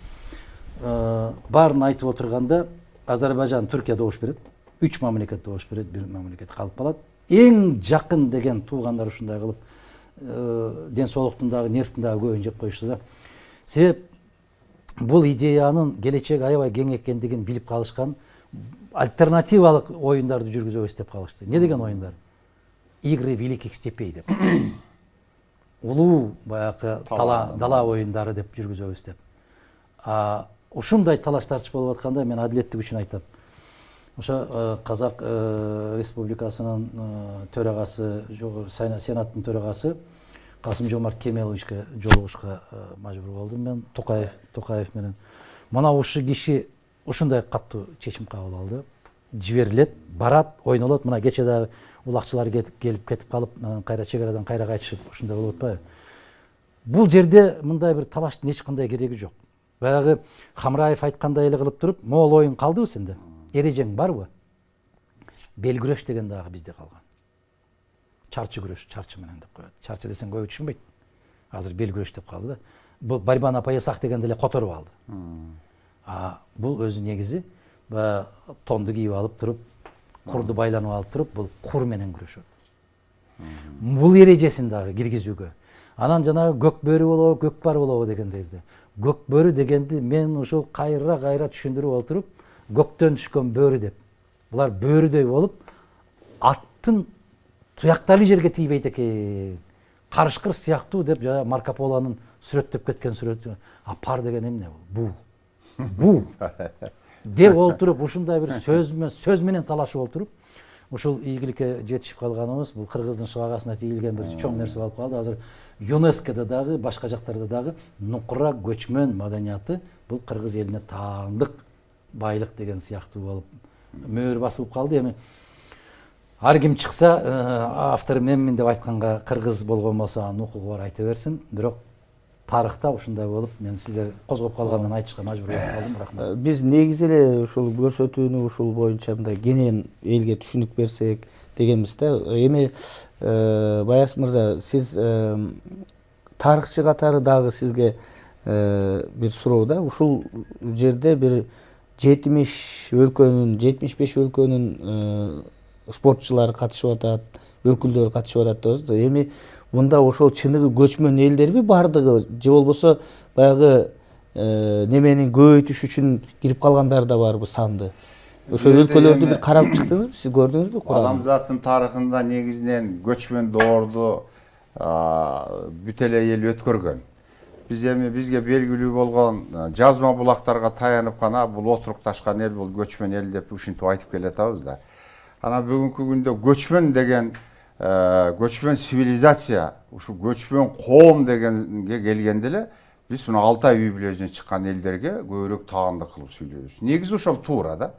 Баарын айтып отурганда Азербайжан, Түркия добуш берет. 3 мамлекет добуш берет, 1 мамлекет калып калат. Эң жакын деген туугандар ушундай кылып ден соолуктун дагы, нервтин дагы көбүн жеп коюшту да. Себеп бул идеянын келечеги аябай кең экендигин билип калышкан, альтернативалык оюндарды жүргүзөбүз деп калышты. Не деген оюндар? Игры великих степей деп. Улуу баягы дала оюндары деп жүргүзөбүз деп. Ушундай талаш тартыш болуп атканда мен адилеттик үчүн айтам. Ошо Казак Республикасынын төрагасы, Сенаттын төрагасы Касым-Жомарт Кемеловичке жолугушка мажбур болдум мен, Токаев менен. Мына ушул киши ушундай каттуу чечим кабыл алды. Жиберилет, барат, ойнолот. Мына кече дагы улакчылар кетип калып, анан кайра чегарадан кайра кайтышып ушундай болуп атпайбы? Бул жерде мындай бир талаштын эч кандай кереги жок. Баягы Хамраев айткандай эле кылып туруп, могул оюн калдыбы сенде? Эрежең барбы? Бел күрөш деген дагы бизде калган. Чарчы күрөш, чарчы менен деп коет. Чарчы десең көбү түшүнбөйт. Азыр бел күрөш деп калды да. Бул борьба на поясах деген деле которуп алды. Бул өзү негизи тонду кийип алып туруп, курду байланып алып туруп, бул кур менен күрөшөт. Бул эрежесин дагы киргизүүгө. Анан жанагы көк бөрү болобу, көк бар болобу дегендейди. Көк бөрү дегенди мен ушул кайра түшүндүрүп отуруп, көктөн түшкөн бөрү деп. Булар бөрүдөй болуп, аттын туяктары жерге тийбейт экен. Карышкыр сыяктуу деп Марко Полонун сүрөттөп кеткен сүрөтү. А пар деген эмне бул? Бул деп отуруп, ушундай бир сөз менен талашып отуруп, ушул ийгиликке жетишип калганыбыз бул кыргыздын шыбагасына тийилген бир чоң нерсе болуп калды. Азыр ЮНЕСКОда дагы, башка жактарда дагы нукура көчмөн маданияты бул кыргыз элине таандык байлык деген сыяктуу болуп мөөр басылып калды. Эми ар ким чыкса, автор менмин деп айтканга кыргыз болгон болсо анын укугу бар айта берсин. Бирок тарыхта ушундай болуп, мен сиздер козгоп калгандан айтышка мажбур болуп калдым. Рахмат. Биз негизи эле ушул көрсөтүүнү ушул боюнча мындай кенен элге түшүнүк берсек дегенбиз да. Эми Баяс мырза, сиз тарыхчы катары дагы сизге бир суроо да. Ушул жерде бир 70 өлкөнүн, 75 өлкөнүн спортчулары катышып атат, өкүлдөрү катышып атат дейбиз да. Эми мында ошол чыныгы көчмөн элдерби бардыгы, же болбосо баягы неменин көбөйтүш үчүн кирип калгандар да барбы санды? Ошол өлкөлөрдү бир карап чыктыңызбы, сиз көрдүңүзбү? Адамзаттын тарыхында негизинен көчмөн доорду бүт эле эл өткөргөн. Биз эми бизге белгилүү болгон жазма булактарга таянып гана бул отурукташкан эл, бул көчмөн эл деп ушинтип айтып келатабыз да. Ана бүгүнкү күндө көчмөн деген көчмөн цивилизация, ушу көчмөн коом дегенге келгенде эле биз мына Алтай үй бүлөсүнөн чыккан элдерге көбүрөөк таандык кылып сүйлөйбүз. Негизи ошол туура да.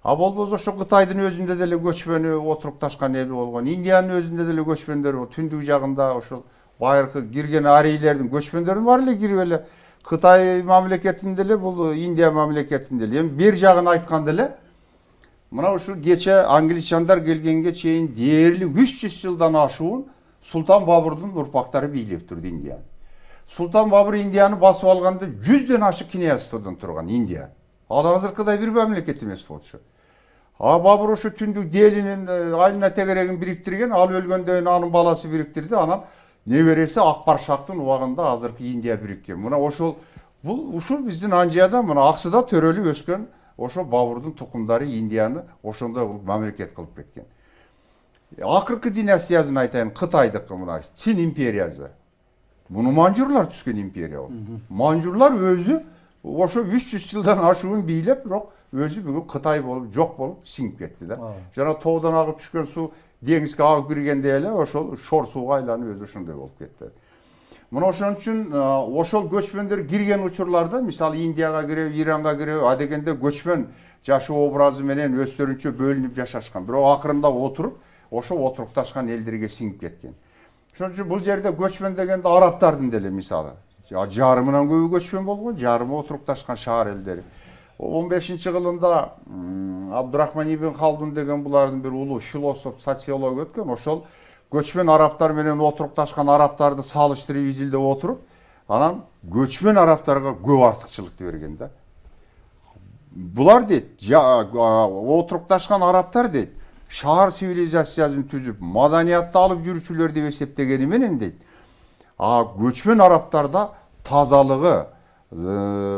А болбосо ошо Кытайдын өзүндө деле көчмөнү отурукташкан эл болгон, Индиянын өзүндө деле көчмөндөр, түндүк жагында ошол байыркы кирген арийлердин көчмөндөрүн бар эле кирип эле Кытай мамлекетинде эле, бул Индия мамлекетинде эле. Эми бир жагын айтканда эле мына ушул кече англичандар келгенге чейин дээрлик 300 жылдан ашуун Султан Бабурдун урпактары бийлеп турду Индияны. Султан Бабур Индияны басып алганда 100дөн ашык князьстводон турган Индия. Ал азыркыдай бир мамлекет эмес болчу. А Бабур ошо түндүк Делинин айылына тегерегин бириктирген, ал өлгөндөн кийин анын баласы бириктирди, анан небереси Акбаршактын убагында азыркы Индия бириккен. Мына ошол ушул биздин Анжияда, мына Аксыда төрөлүп өскөн ошо Бабурдун тукумдары Индияны ошондой кылып мамлекет кылып кеткен. Акыркы династиясын айтайын, Кытайдыкы мына Чин империясы. Муну манжурлар түзгөн империя болду. Манжурлар өзү ошо 300 жылдан ашуун бийлеп, бирок өзү бүгүн Кытай болуп, жок болуп сиңип кетти да. Жана тоодон агып түшкөн суу деңизге агып киргенде эле ошол шор сууга айланып өзү ошондой болуп кетти. Мына ошон үчүн ошол көчмөндөр кирген учурларда, мисалы Индияга кирип, Иранга кирип, а дегенде көчмөн жашоо образы менен өздөрүнчө бөлүнүп жашашкан. Бирок акырында отуруп, ошо отурукташкан элдерге сиңип кеткен. Ошон үчүн бул жерде көчмөн дегенде арабтардын деле мисалы жарымынан көбү көчмөн болгон, жарымы отурукташкан шаар элдери. 15-кылымда Абдурахман ибн Халдун деген булардын бир улуу философ, социолог өткөн, ошол көчмөн арабтар менен отурукташкан арабтарды салыштырып изилдеп отуруп, анан көчмөн арабтарга көп артыкчылыкты берген да. Булар дейт, отурукташкан арабтар дейт, шаар цивилизациясын түзүп, маданиятты алып жүрүүчүлөр деп эсептегени менен дейт. А көчмөн арабтарда тазалыгы,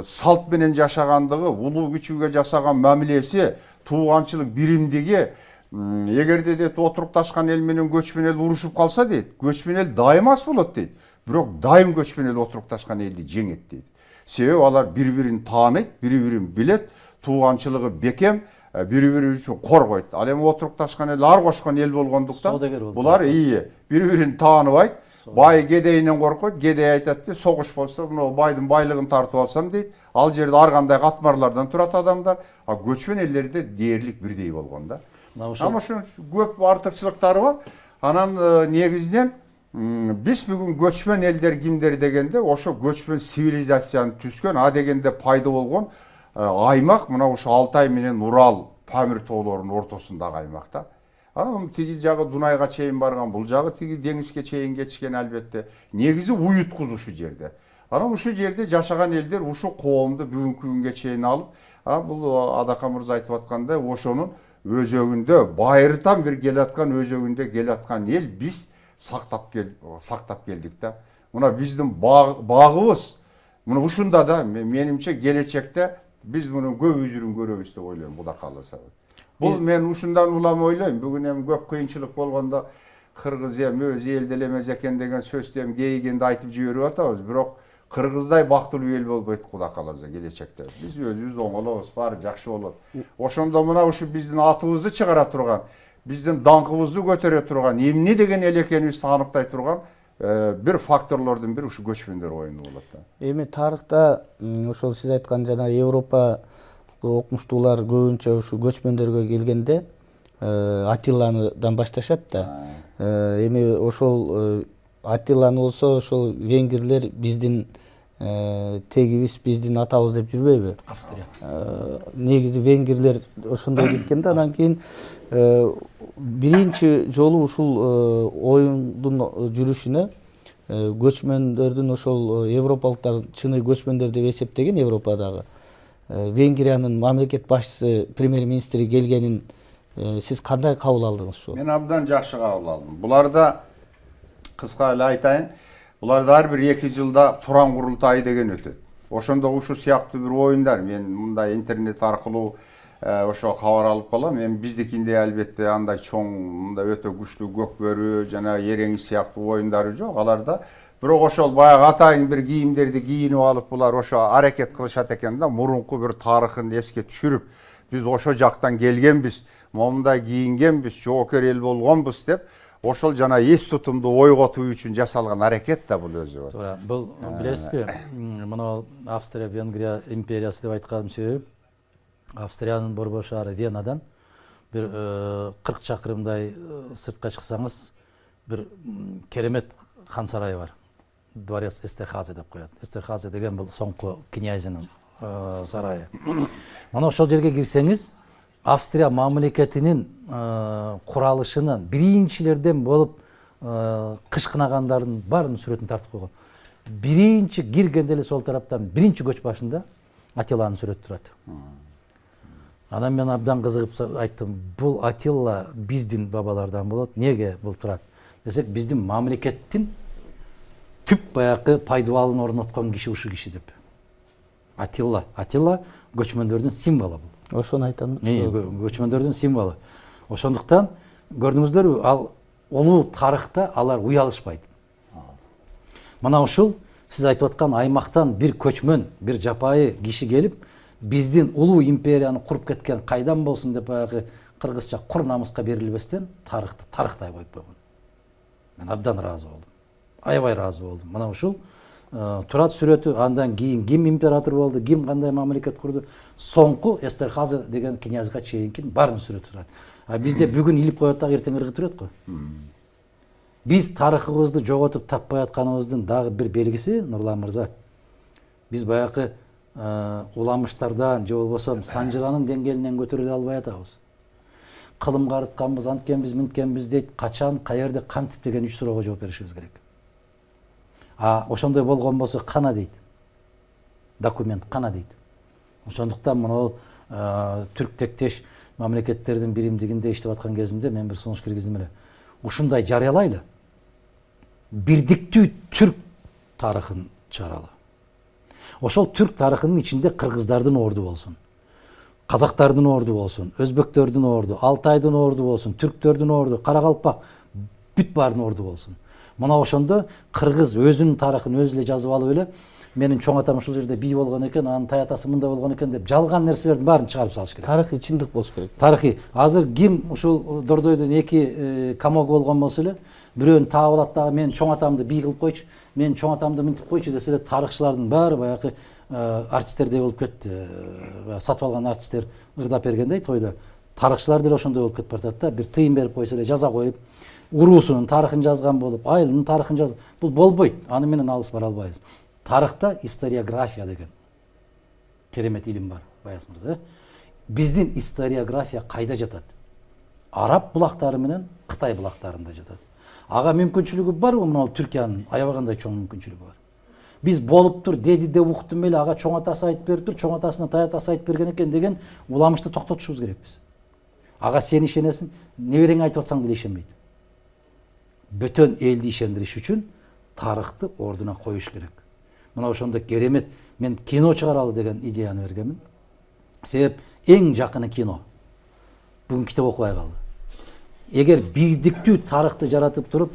салт менен жашагандыгы, улуу күчүгө жасаган мамилеси, тууганчылык биримдиги, эгерде дейт отурукташкан эл менен көчмөн эл урушуп калса дейт, көчмөн эл дайым ас болот дейт. Бирок дайым көчмөн эл отурукташкан элди жеңет дейт. Себеби алар бири-бирин тааныйт, бири-бирин билет, тууганчылыгы бекем, бири-бири үчүн коргойт. Ал эми отурукташкан эл ар кошкон эл болгондуктан булар бири-бирин тааныбайт. Бай кедейинен коркойт, кедей айтат де, согуш болсо, мына байдын байлыгын тартып алсам дейт. Ал жерде ар кандай катмарлардан турат адамдар, а көчмөн элдерде дээрлик бирдей болгон да. Ама ошон көп артыкчылыктары бар. Анан негизинен биз бүгүн көчмөн элдер кимдер дегенде, ошо көчмөн цивилизацияны түзгөн, а дегенде пайда болгон аймак мына ошо Алтай менен Урал, Памир тоолорунун ортосундагы аймакта. Анан тиги жагы Дунайга чейин барган, бул жагы тиги деңизге чейин кетишкен албетте. Негизи уюткуз ушу жерде. Анан ушу жерде жашаган элдер ушу коомду бүгүнкү күнгө чейин алып, бул Адака мырза айтып аткандай, ошонун өзөгүндө байыртан бир келаткан өзөгүндө келаткан эл биз сактап келдик да. Мына биздин багыбыз мына ушунда да менимче келечекте биз мунун көп үзүрүн көрөбүз деп ойлойм, Кудай кааласа. Бул мен ушундан улам ойлойм. Бүгүн эми көп кыйынчылык болгондо кыргыз эми өзү элдел эмес экен деген сөздү эми кейигенде айтып жиберип атабыз. Бирок кыргыздай бактылуу эл болбойт Кудай кааласа келечекте. Биз өзүбүз оңолобуз, баары жакшы болот. Ошондо мына ушу биздин атыбызды чыгара турган, биздин даңкыбызды көтөрө турган, эмне деген эл экенибизди аныктай турган бир факторлордун бири ушу көчмөндөр оюну болот да. Эми тарыхта ошол сиз айткан жана Европа окумуштуулар көбүнчө ушу көчмөндөргө келгенде Атилладан башташат да. Эми ошол Атиланы болсо ошол венгрлер биздин тегибиз, биздин атабыз деп жүрбөйбү? Австрия. Негизи венгрлер ошондой кеткен да, анан кийин биринчи жолу ушул оюндун жүрүшүнө көчмөндөрдүн ошол европалыктар чыны көчмөндөр деп эсептеген Европадагы Венгриянын мамлекет башчысы, премьер-министри келгенин сиз кандай кабыл алдыңыз ушул? Мен абдан жакшы кабыл алдым. Буларда кыска эле айтайын, буларда ар бир 2 жылда туран курултай деген өтөт. Ошондо ушу сыяктуу бир оюндар мен мындай интернет аркылуу ошо кабар алып калам. Эми биздикинде албетте андай чоң, мындай өтө күчтүү көкбөрү жана эрең сыяктуу оюндары жок аларда. Бирок ошол баягы атайын бир кийимдерди кийинип алып булар ошо аракет кылышат экен да, мурунку бир тарыхын эске түшүрүп, биз ошо жактан келгенбиз, момундай кийингенбиз, жоокер эл болгонбуз деп, ошол жана эс тутумду ойготуу үчүн жасалган аракет да бул өзү. Туура. Бул билесизби, мына Австрия Венгрия империясы деп айтканым себеби Австриянын борбор шаары Венадан бир 40 чакырымдай сыртка чыксаңыз бир керемет хан сарайы бар. Дворец Эстерхазе деп коет. Эстерхазе деген бул соңку князинин сарайы. Мына ошол жерге кирсеңиз, Австрия мамлекетинин куралышынын биринчилерден болуп кышкынагандардын баарынын сүрөтүн тартып койгон. Биринчи киргенде эле сол тараптан биринчи көч башында Атиланын сүрөтү турат. Анан мен абдан кызыгып айттым, бул Атилла биздин бабалардан болот, неге бул турат? Десек, биздин мамлекеттин түп баякы пайдубалын орноткон киши ушу киши деп. Атилла көчмөндөрдүн символу бул. Ошону айтам. Көчмөндөрдүн символу. Ошондуктан көрдүңүздөрбү, ал улуу тарыхта алар уялышпайт. Мына ушул сиз айтып аткан аймактан бир көчмөн, бир жапайы киши келип, биздин улуу империяны куруп кеткен кайдан болсун деп баягы кыргызча кур намыска берилбестен тарыхты тарыхтай коюп койгон. Мен абдан ыраазы болдум. Аябай ыраазы болдум. Мына ушул турат сүрөтү, андан кийин ким император болду, ким кандай мамлекет курду, соңку Эстерхазе деген князга чейинки баарын сүрөтү турат. А бизде бүгүн илип коет дагы эртең ыргыт турат го. Биз тарыхыбызды жоготуп таппай атканыбыздын дагы бир белгиси, Нурлан мырза, биз баягы уламыштардан же болбосо Санжыранын деңгээлинен көтөрүлө албай атабыз. Кылымга арытканбыз, анткенбиз, минткенбиз дейт, качан, каерде, кантип деген 3 суроого жооп беришибиз керек. Ошондой болгон болсо кана дейт. Документ кана дейт. Ошондуктан мына түрк тектеш мамлекеттердин биримдигинде иштеп аткан кезимде мен бир сунуш киргиздим эле. Ушундай жарыялайлы. Бирдиктүү түрк тарыхын чыгаралы. Ошол түрк тарыхынын ичинде кыргыздардын орду болсун, казактардын орду болсун, өзбөктөрдүн орду, Алтайдын орду болсун, түрктөрдүн орду, Каракалпак бүт баардын орду болсун. Мына ошондо кыргыз өзүнүн тарыхын өзү эле жазып алып эле, менин чоң атам ушул жерде бий болгон экен, анын таятасы мындай болгон экен деп жалган нерселердин баарын чыгарып салыш керек. Тарыхый чындык болуш керек. Тарыхый. Азыр ким ушул Дордойдон 2 камок болгон болсо эле, бирөөнү таап алат дагы мен чоң атамды бий кылып койчу, мен чоң атамды мынтип койчу десе эле, тарыхчылардын баары баягы артисттердей болуп кетти. Сатып алган артисттер ырдап бергендей тойдо. Тарыхчылар деле ошондой болуп кетип баратат да. Бир тыйын берип койсо эле жаза коюп, уруусунун тарыхын жазган болуп, айылынын тарыхын жаз. Бул болбойт. Аны менен алыс бара албайбыз. Тарыхта историография деген керемет илим бар, Баяз мырза. Биздин историография кайда жатат? Араб булактары менен Кытай булактарында жатат. Ага мүмкүнчүлүгү барбы? Мына Түркиянын аябагандай чоң мүмкүнчүлүгү бар. Биз болуптур, деди деп уктум эле, ага чоң атасы айтып бериптир, чоң атасына таятасы айтып берген экен деген уламышты токтотушубуз керекпиз. Ага сен ишенесиң, неберең айтып атсаң деле ишенбейт. Бөтөн элди ишендириш үчүн тарыхты ордуна коюш керек. Мына ошондо керемет мен кино чыгаралы деген идеяны бергенмин. Себеп эң жакыны кино. Бүгүн китеп окубай калды. Эгер биздиктүү тарыхты жаратып туруп,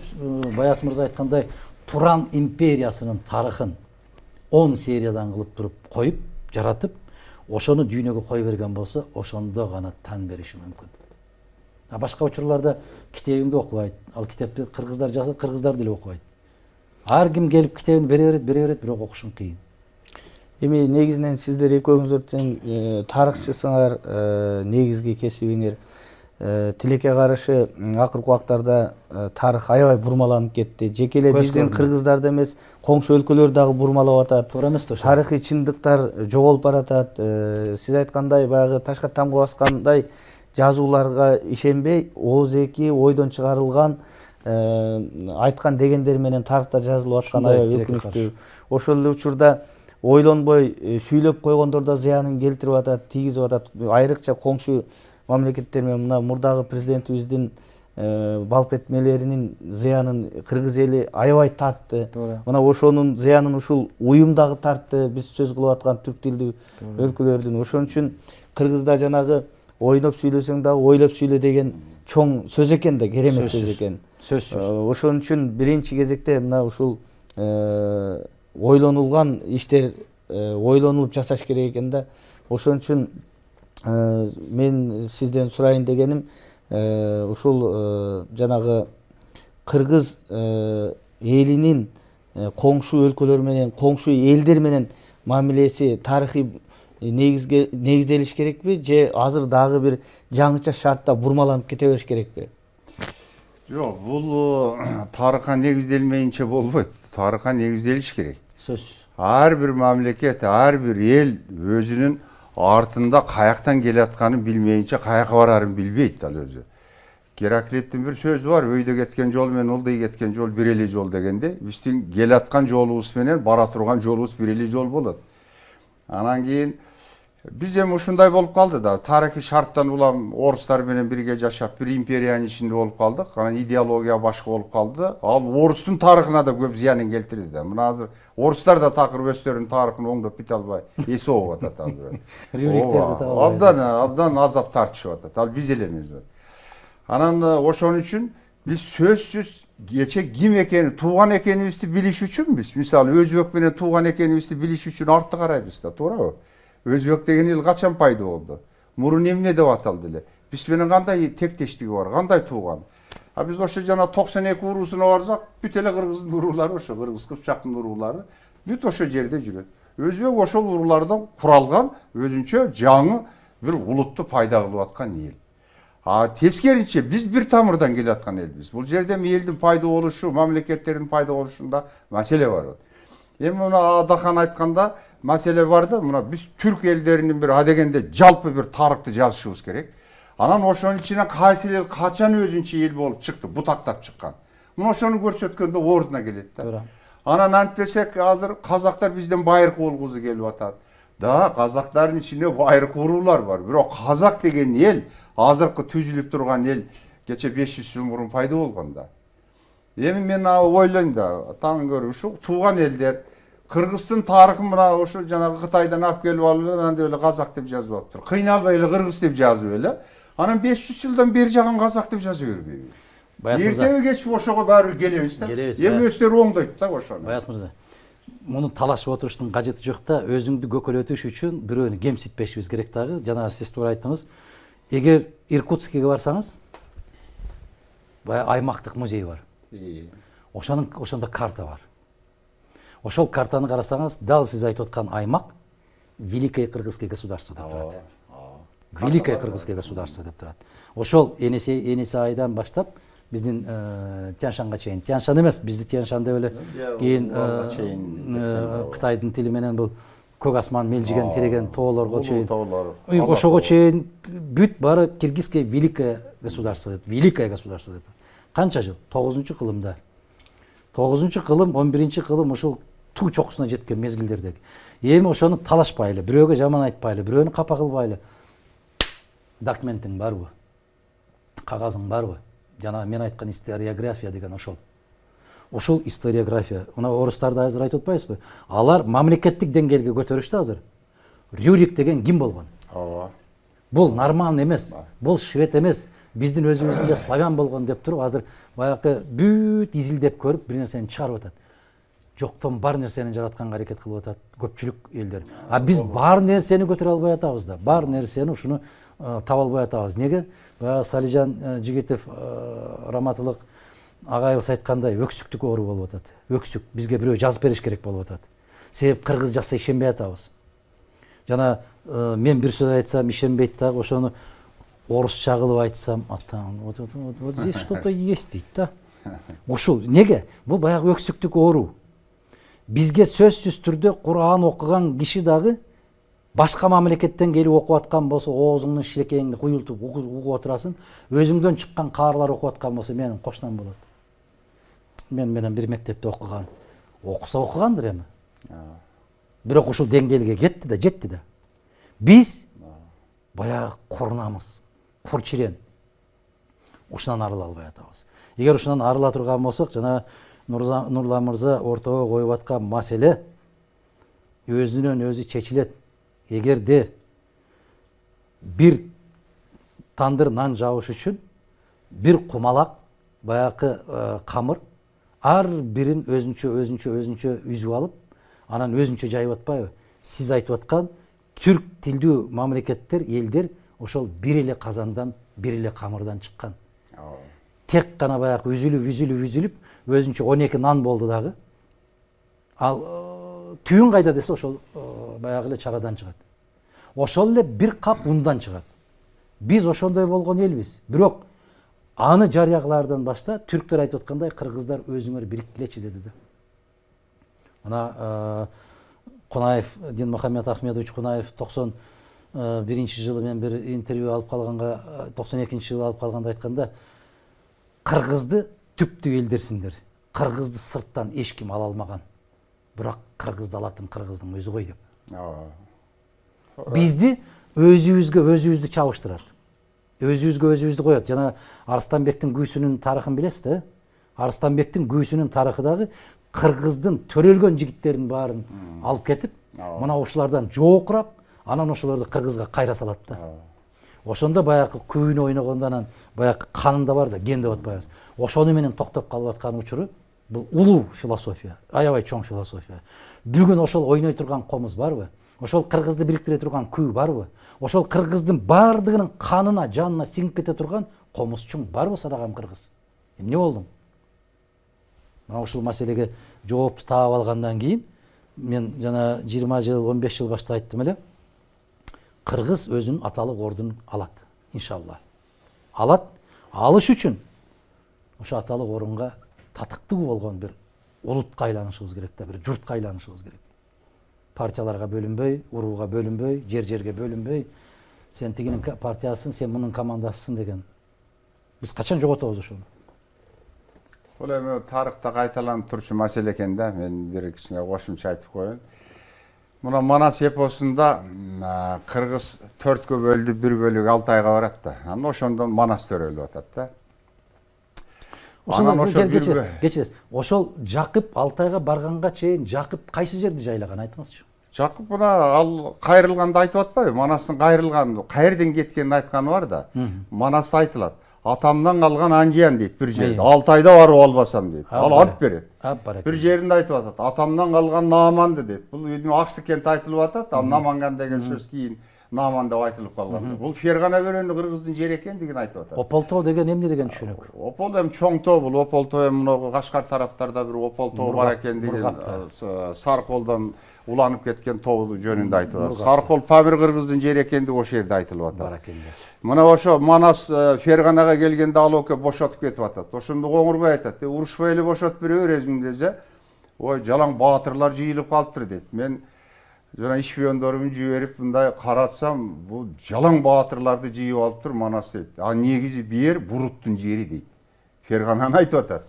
Баяс мырза айткандай Туран империясынын тарыхын 10 сериядан кылып туруп коюп, жаратып, ошону дүйнөгө кой берген болсо, ошондо гана тан бериши мүмкүн. Башка учурларда китебиңди окубайт. Ал китепти кыргыздар жазат, кыргыздар деле окубайт. Ар ким келип китебин бере берет, бирок окушун кыйын. Эми негизинен сиздер экөөңүздөр тең тарыхчысыңар, негизги кесибиңер. Тилекке каршы акыркы убактарда тарых аябай бурмаланып кетти. Жеке эле биздин кыргыздарда эмес, коңшу өлкөлөр дагы бурмалап атат. Туура эмес ошо. Тарыхый чындыктар жоголуп баратат. Сиз айткандай баягы ташка тамга баскандай жазууларга ишенбей, ооз-эки ойдон чыгарылган айткан дегендер менен тарыхта жазылып аткан аябай өкүнүчтүү. Ошол эле учурда ойлонбой сүйлөп койгондор да зыянын келтирип атат, тийгизип атат. Айрыкча коңшу мамлекеттер менен мына мурдагы президентибиздин балпетмелеринин зыянын кыргыз эли аябай тартты. Мына ошонун зыянын ушул уюм дагы тартты. Биз сөз кылып аткан түрк тилдүү өлкөлөрдүн. Ошон үчүн кыргызда жанагы ойноп сүйлөсөң дагы ойлоп сүйлө деген чоң сөз экен да, керемет сөз экен. Сөзсүз. Ошон үчүн биринчи кезекте мына ушул ойлонулган иштер ойлонулуп жасаш керек экен да. Ошон үчүн мен сизден сурайын дегеним, ушул жанагы кыргыз элинин коңшу өлкөлөр менен, коңшу элдер менен мамилеси тарыхый негизделиш керекпи, же азыр дагы бир жаңыча шартта бурмаланып кете бериш керекпи? Жок, бул тарыхка негизделмейинче болбойт. Тарыхка негизделиш керек. Сөз. Ар бир мамлекет, ар бир эл өзүнүн артында каяктан келатканын билмейинче каяка барарын билбейт ал өзү. Гераклиттин бир сөзү бар, өйдө кеткен жол менен ылдый кеткен жол бир эле жол дегенде, биздин келаткан жолубуз менен бара турган жолубуз бир эле жол болот. Анан кийин биз эми ушундай болуп калды да, тарыхый шарттан улам орустар менен бирге жашап, бир империянын ичинде болуп калдык. Анан идеология башка болуп калды. Ал орустун тарыхына да көп зыянын келтирди да. Мына азыр орустар да такыр өздөрүнүн тарыхын оңдоп бите албай эсе болуп атат азыр. Абдан азап тартышып атат. Ал биз эле эмес. Анан ошон үчүн биз сөзсүз кече ким экени, тууган экенибизди билиш үчүн биз, мисалы өзбек менен тууган экенибизди билиш үчүн артты карайбыз да, туурабы? Өзбек деген эл качан пайда болду? Мурун эмне деп аталды эле? Биз менен кандай тектештиги бар, кандай тууган? А биз ошо жана 92 уруусуна барсак, бүт эле кыргыздын уруулары ошо, кыргыз кыпчактын уруулары бүт ошо жерде жүрөт. Өзбек ошол уруулардан куралган өзүнчө жаңы бир улутту пайда кылып аткан эл. А тескерисинче биз бир тамырдан келе аткан элбиз. Бул жерде элдин пайда болушу, мамлекеттердин пайда болушунда маселе бар. Эми мына Адахан айтканда маселе бар да, мына биз түрк элдеринин бир адегенде жалпы бир тарыхты жазышыбыз керек. Анан ошонун ичинен кайсы эл качан өзүнчө эл болуп чыкты, бутактап чыккан. Мына ошону көрсөткөндө ордуна келет да. Анан антпесек азыр казактар бизден байыркы болгузу келип атат. Да, казактардын ичинде байыркы уруулар бар. Бирок казак деген эл азыркы түзүлүп турган эл кече 500 жыл мурун пайда болгон да. Эми мен ойлойм да, таң көрүп ушу тууган элдер Кыргыздын тарыхын мына ошо жанагы Кытайдан алып келип алып, анан эле казак деп жазып атыптыр. Кыйналбай эле кыргыз деп жазып эле. Анан 500 жылдан бери жаган казак деп жаза бербейби? Эртеби кеч ошого баары келебиз да. Эми өздөрү оңдойт да ошону. Баяс мырза, муну талашып отуруштун кажети жок да, өзүңдү көкөлөтүш үчүн бирөөнү кемситпешибиз керек дагы. Жана сиз туура айттыңыз. Эгер Иркутскке барсаңыз, баягы аймактык музей бар. Ошондо карта бар. Ошол картаны карасаңыз, дал сиз айтып аткан аймак Великое Кыргызское государство деп турат. Великое Кыргызское государство деп турат. Ошол Энесе айдан баштап биздин Тянь-Шанга чейин, Тянь-Шан эмес, бизди Тянь-Шан деп эле кийин Кытайдын тили менен бул көк асман мелжиген тиреген тоолорго чейин, ошого чейин бүт баары Киргизское Великое государство деп, Великое государство деп. Канча жыл? 9-кылымда. 9-кылым, 11-кылым ошол туу чокусуна жеткен мезгилдердеги. Эми ошону талашпайлы, бирөөгө жаман айтпайлы, бирөөнү капа кылбайлы. Документиң барбы? Кагазың барбы? Жана мен айткан историография деген ошол. ушул историография. Мына орустарды азыр айтып атпайсызбы? Алар мамлекеттик деңгээлге көтөрүштү азыр. Рюрик деген ким болгон? ооба. Бул нормал эмес, бул швед эмес, биздин өзүбүздүн эле славян болгон деп туруп азыр баягы бүт изилдеп көрүп бир нерсени чыгарып атат. Жоктон бар нерсени жаратканга аракет кылып атат көпчүлүк элдер. А биз бар нерсени көтөрө албай атабыз да. Бар нерсени ушуну таба албай атабыз. Неге? Баягы Салижан Жигитев раматылык агайыбыз айткандай өксүктүк оору болуп атат. Өксүк бизге бирөө жазып бериш керек болуп атат. Себеп кыргыз жазса ишенбей атабыз. Жана мен бир сөз айтсам ишенбейт дагы, ошону орусча кылып айтсам, вот здесь что-то есть дейт да. Ушул неге? Бул баягы өксүктүк оору. Бизге сөзсүз түрдө Кур'ан окуган киши дагы башка мамлекеттен келип окуп аткан болсо, оозуңдун шилекеңди куюлтуп угуп отурасың, өзүңдөн чыккан каарлар окуп аткан болсо менин кошунам болот. Мен менен бир мектепте окуган. Окуса окугандыр эми. Бирок ушул деңгээлге кетти да, жетти да. Биз баягы курунамыз, курчирен. Ушунан арыла албай атабыз. Эгер ушунан арыла турган болсок, жана Нурлан мырза ортого коюп аткан маселе өзүнөн өзү чечилет. Эгерде бир тандыр нан жабыш үчүн бир кумалак баягы камыр ар бирин өзүнчө үзүп алып, анан өзүнчө жайып атпайбы? Сиз айтып аткан түрк тилдүү мамлекеттер, элдер ошол бир эле казандан, бир эле камырдан чыккан. Тек гана баягы үзүлүп өзүнчө 12 нан болду дагы. Ал түйүн кайда десе ошол баягы эле чарадан чыгат. Ошол эле бир кап ундан чыгат. Биз ошондой болгон элбиз. Бирок аны жарыя кылаардан башта түрктөр айтып аткандай кыргыздар өзүңөр бириктилечи деди да. Мына Кунаев, Динмухамед Ахмедович Кунаев 91 жылы мен бир интервью алып калганга, 92 жылы алып калганда айтканда, кыргызды түптүү элдерсиңдер. Кыргызды сырттан эч ким ала алмаган. Бирок кыргызды алатын кыргыздын өзү ғой деп. Бизди өзүбүздү чабыштырат. Өзүбүздү коет. Жана Арыстанбектин күйсүнүн тарыхын билесиз да? Арыстанбектин күйсүнүн тарыхы дагы кыргыздын төрөлгөн жигиттерин баарын алып кетип, мына ушулардан жоокурап, анан ошолорду кыргызга кайра салат да. Ошондо баягы күйүнө ойногондо анан баягы канында бар да, ген деп атпайбыз. Ошону менен токтоп калып аткан учуру бул улуу философия, аябай чоң философия. Бүгүн ошол ойной турган комуз барбы? Ошол кыргызды бириктире турган күй барбы? Ошол кыргыздын бардыгынын канына, жанына сиңип кете турган комузчуң барбы садагам кыргыз? Эмне болду? Мына ушул маселеге жоопту таап алгандан кийин мен жана 20 жыл, 15 жыл башта айттым эле. Кыргыз өзүнүн аталык ордун алат, иншалла. Алат. Алыш үчүн ошо аталык орунга татыктуу болгон бир улутка айланышыбыз керек да, бир журтка айланышыбыз керек. Партияларга бөлүнбөй, урууга бөлүнбөй, жерге бөлүнбөй, сен тигинин партиясың, сен мунун командасысың деген. Биз качан жоготобуз ошону? Бул эми тарыхта кайталанып турчу маселе экен да, мен бир кичине кошумча айтып коеюн. Мына Манас эпосунда кыргыз 4кө бөлдү, бир бөлүгү Алтайга барат да. Анан ошондон Манас төрөлүп атат да. Анан ошол кечиресиз. Ошол Жакып Алтайга барганга чейин Жакып кайсы жерди жайлаган айтыңызчы? Жакып мына ал кайрылганды айтып атпайбы? Манастын кайрылганын, кайерден кеткенин айтканы бар да. Манаста айтылат. Атамдан калган анжиян дейт бир жерде. Алтайда барып албасам дейт. Ал алып берет. Бир жеринде айтып атат. Атамдан калган Нааманды дейт. Бул Аксыкент айтылып атат. Ал Наманган деген сөз кийин Нааман деп айтылып калган. Бул Фергана бөрөнү кыргыздын жери экендигин айтып атат. Ополтоо деген эмне деген түшүнүк? Опол эми чоң тоо, бул Ополтоо эми мына Кашкар тараптарда бир Ополтоо бар экендигин, Сарколдон уланып кеткен тоо жөнүндө айтып атат. Саркол Памир кыргыздын жери экендиги ошол жерде айтылып атат. Бар экен. Мына ошо Манас Ферганага келгенде ал оке бошотуп кетип атат. Ошондо Коңурбай айтат, урушпай эле бошотуп бере өзүң десе, ой жалаң баатырлар жыйылып калыптыр дейт. Мен жана шпиондорумду жиберип мындай каратсам, бул жалаң баатырларды жыйып алыптыр Манас дейт. А негизи бир Буруттун жери дейт. Фергананы айтып атат.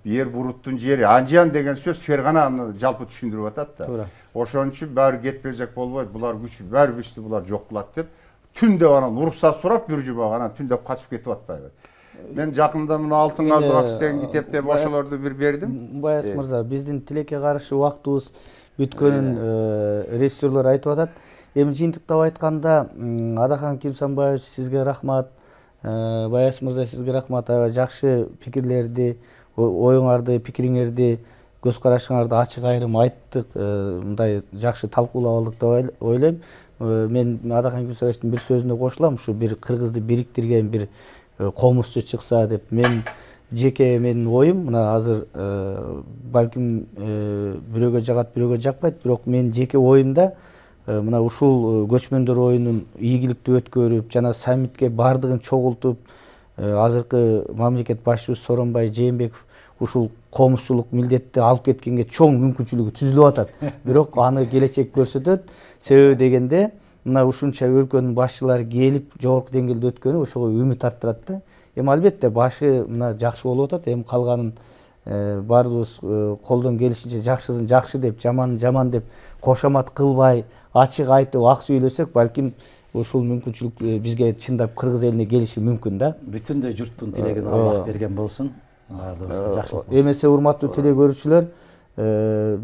Бир Буруттун жери. Анжиян деген сөз Фергананы жалпы түшүндүрүп атат да. Ошон үчүн баары кетпежек болбойт, булар күч, баары күчтү булар жок кылат деп. Түндө анан уруксат сурап бир жумага анан түндөп качып кетип атпайбы. мен жакында мына алтын казык иштеген китепте ошолорду бир бердим. Баяс мырза, биздин тилекке каршы убактыбыз бүткөнүн режиссерлор айтып атат. Эми жыйынтыктап айтканда, Адахан Кимсанбаевич, сизге рахмат. Баяс мырза, сизге рахмат. Аябай жакшы пикирлерди, оюңарды, пикириңерди, көз карашыңарды ачык айрым айттык. Мындай жакшы талкуулап алдык деп ойлойм. Мен Адахан Кимсанбаевичтин бир сөзүнө кошулам, ушу бир кыргызды бириктирген бир комузчу чыкса деп. Мен жеке менин оюм, мына азыр балким бирөөгө жагат, бирөөгө жакпайт, бирок менин жеке оюмда мына ушул көчмөндөр оюнун ийгиликтүү өткөрүп, жана саммитке бардыгын чогултуп, азыркы мамлекет башчыбыз Сооронбай Жээнбеков ушул комузчулук милдетти алып кеткенге чоң мүмкүнчүлүгү түзүлүп атат. Бирок аны келечек көрсөтөт. Себеби дегенде, мына ушунча өлкөнүн башчылары келип, жогорку деңгээлде өткөнү ошого үмүт арттырат да. Эми албетте башы мына жакшы болуп атат. Эми калганын баарыбыз колдон келишинче жакшысын жакшы деп, жаманын жаман деп кошомат кылбай, ачык айтып, ак сүйлөсөк, балким ушул мүмкүнчүлүк бизге чындап кыргыз элине келиши мүмкүн да. Бүтүндөй журттун тилегин Аллах берген болсун. Баардыгыбызга жакшылык болсун. Эмесе урматтуу телекөрүүчүлөр,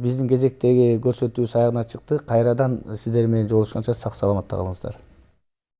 биздин кезектеги көрсөтүүбүз аягына чыкты. Кайрадан сиздер менен жолугушканча сак саламатта калыңыздар.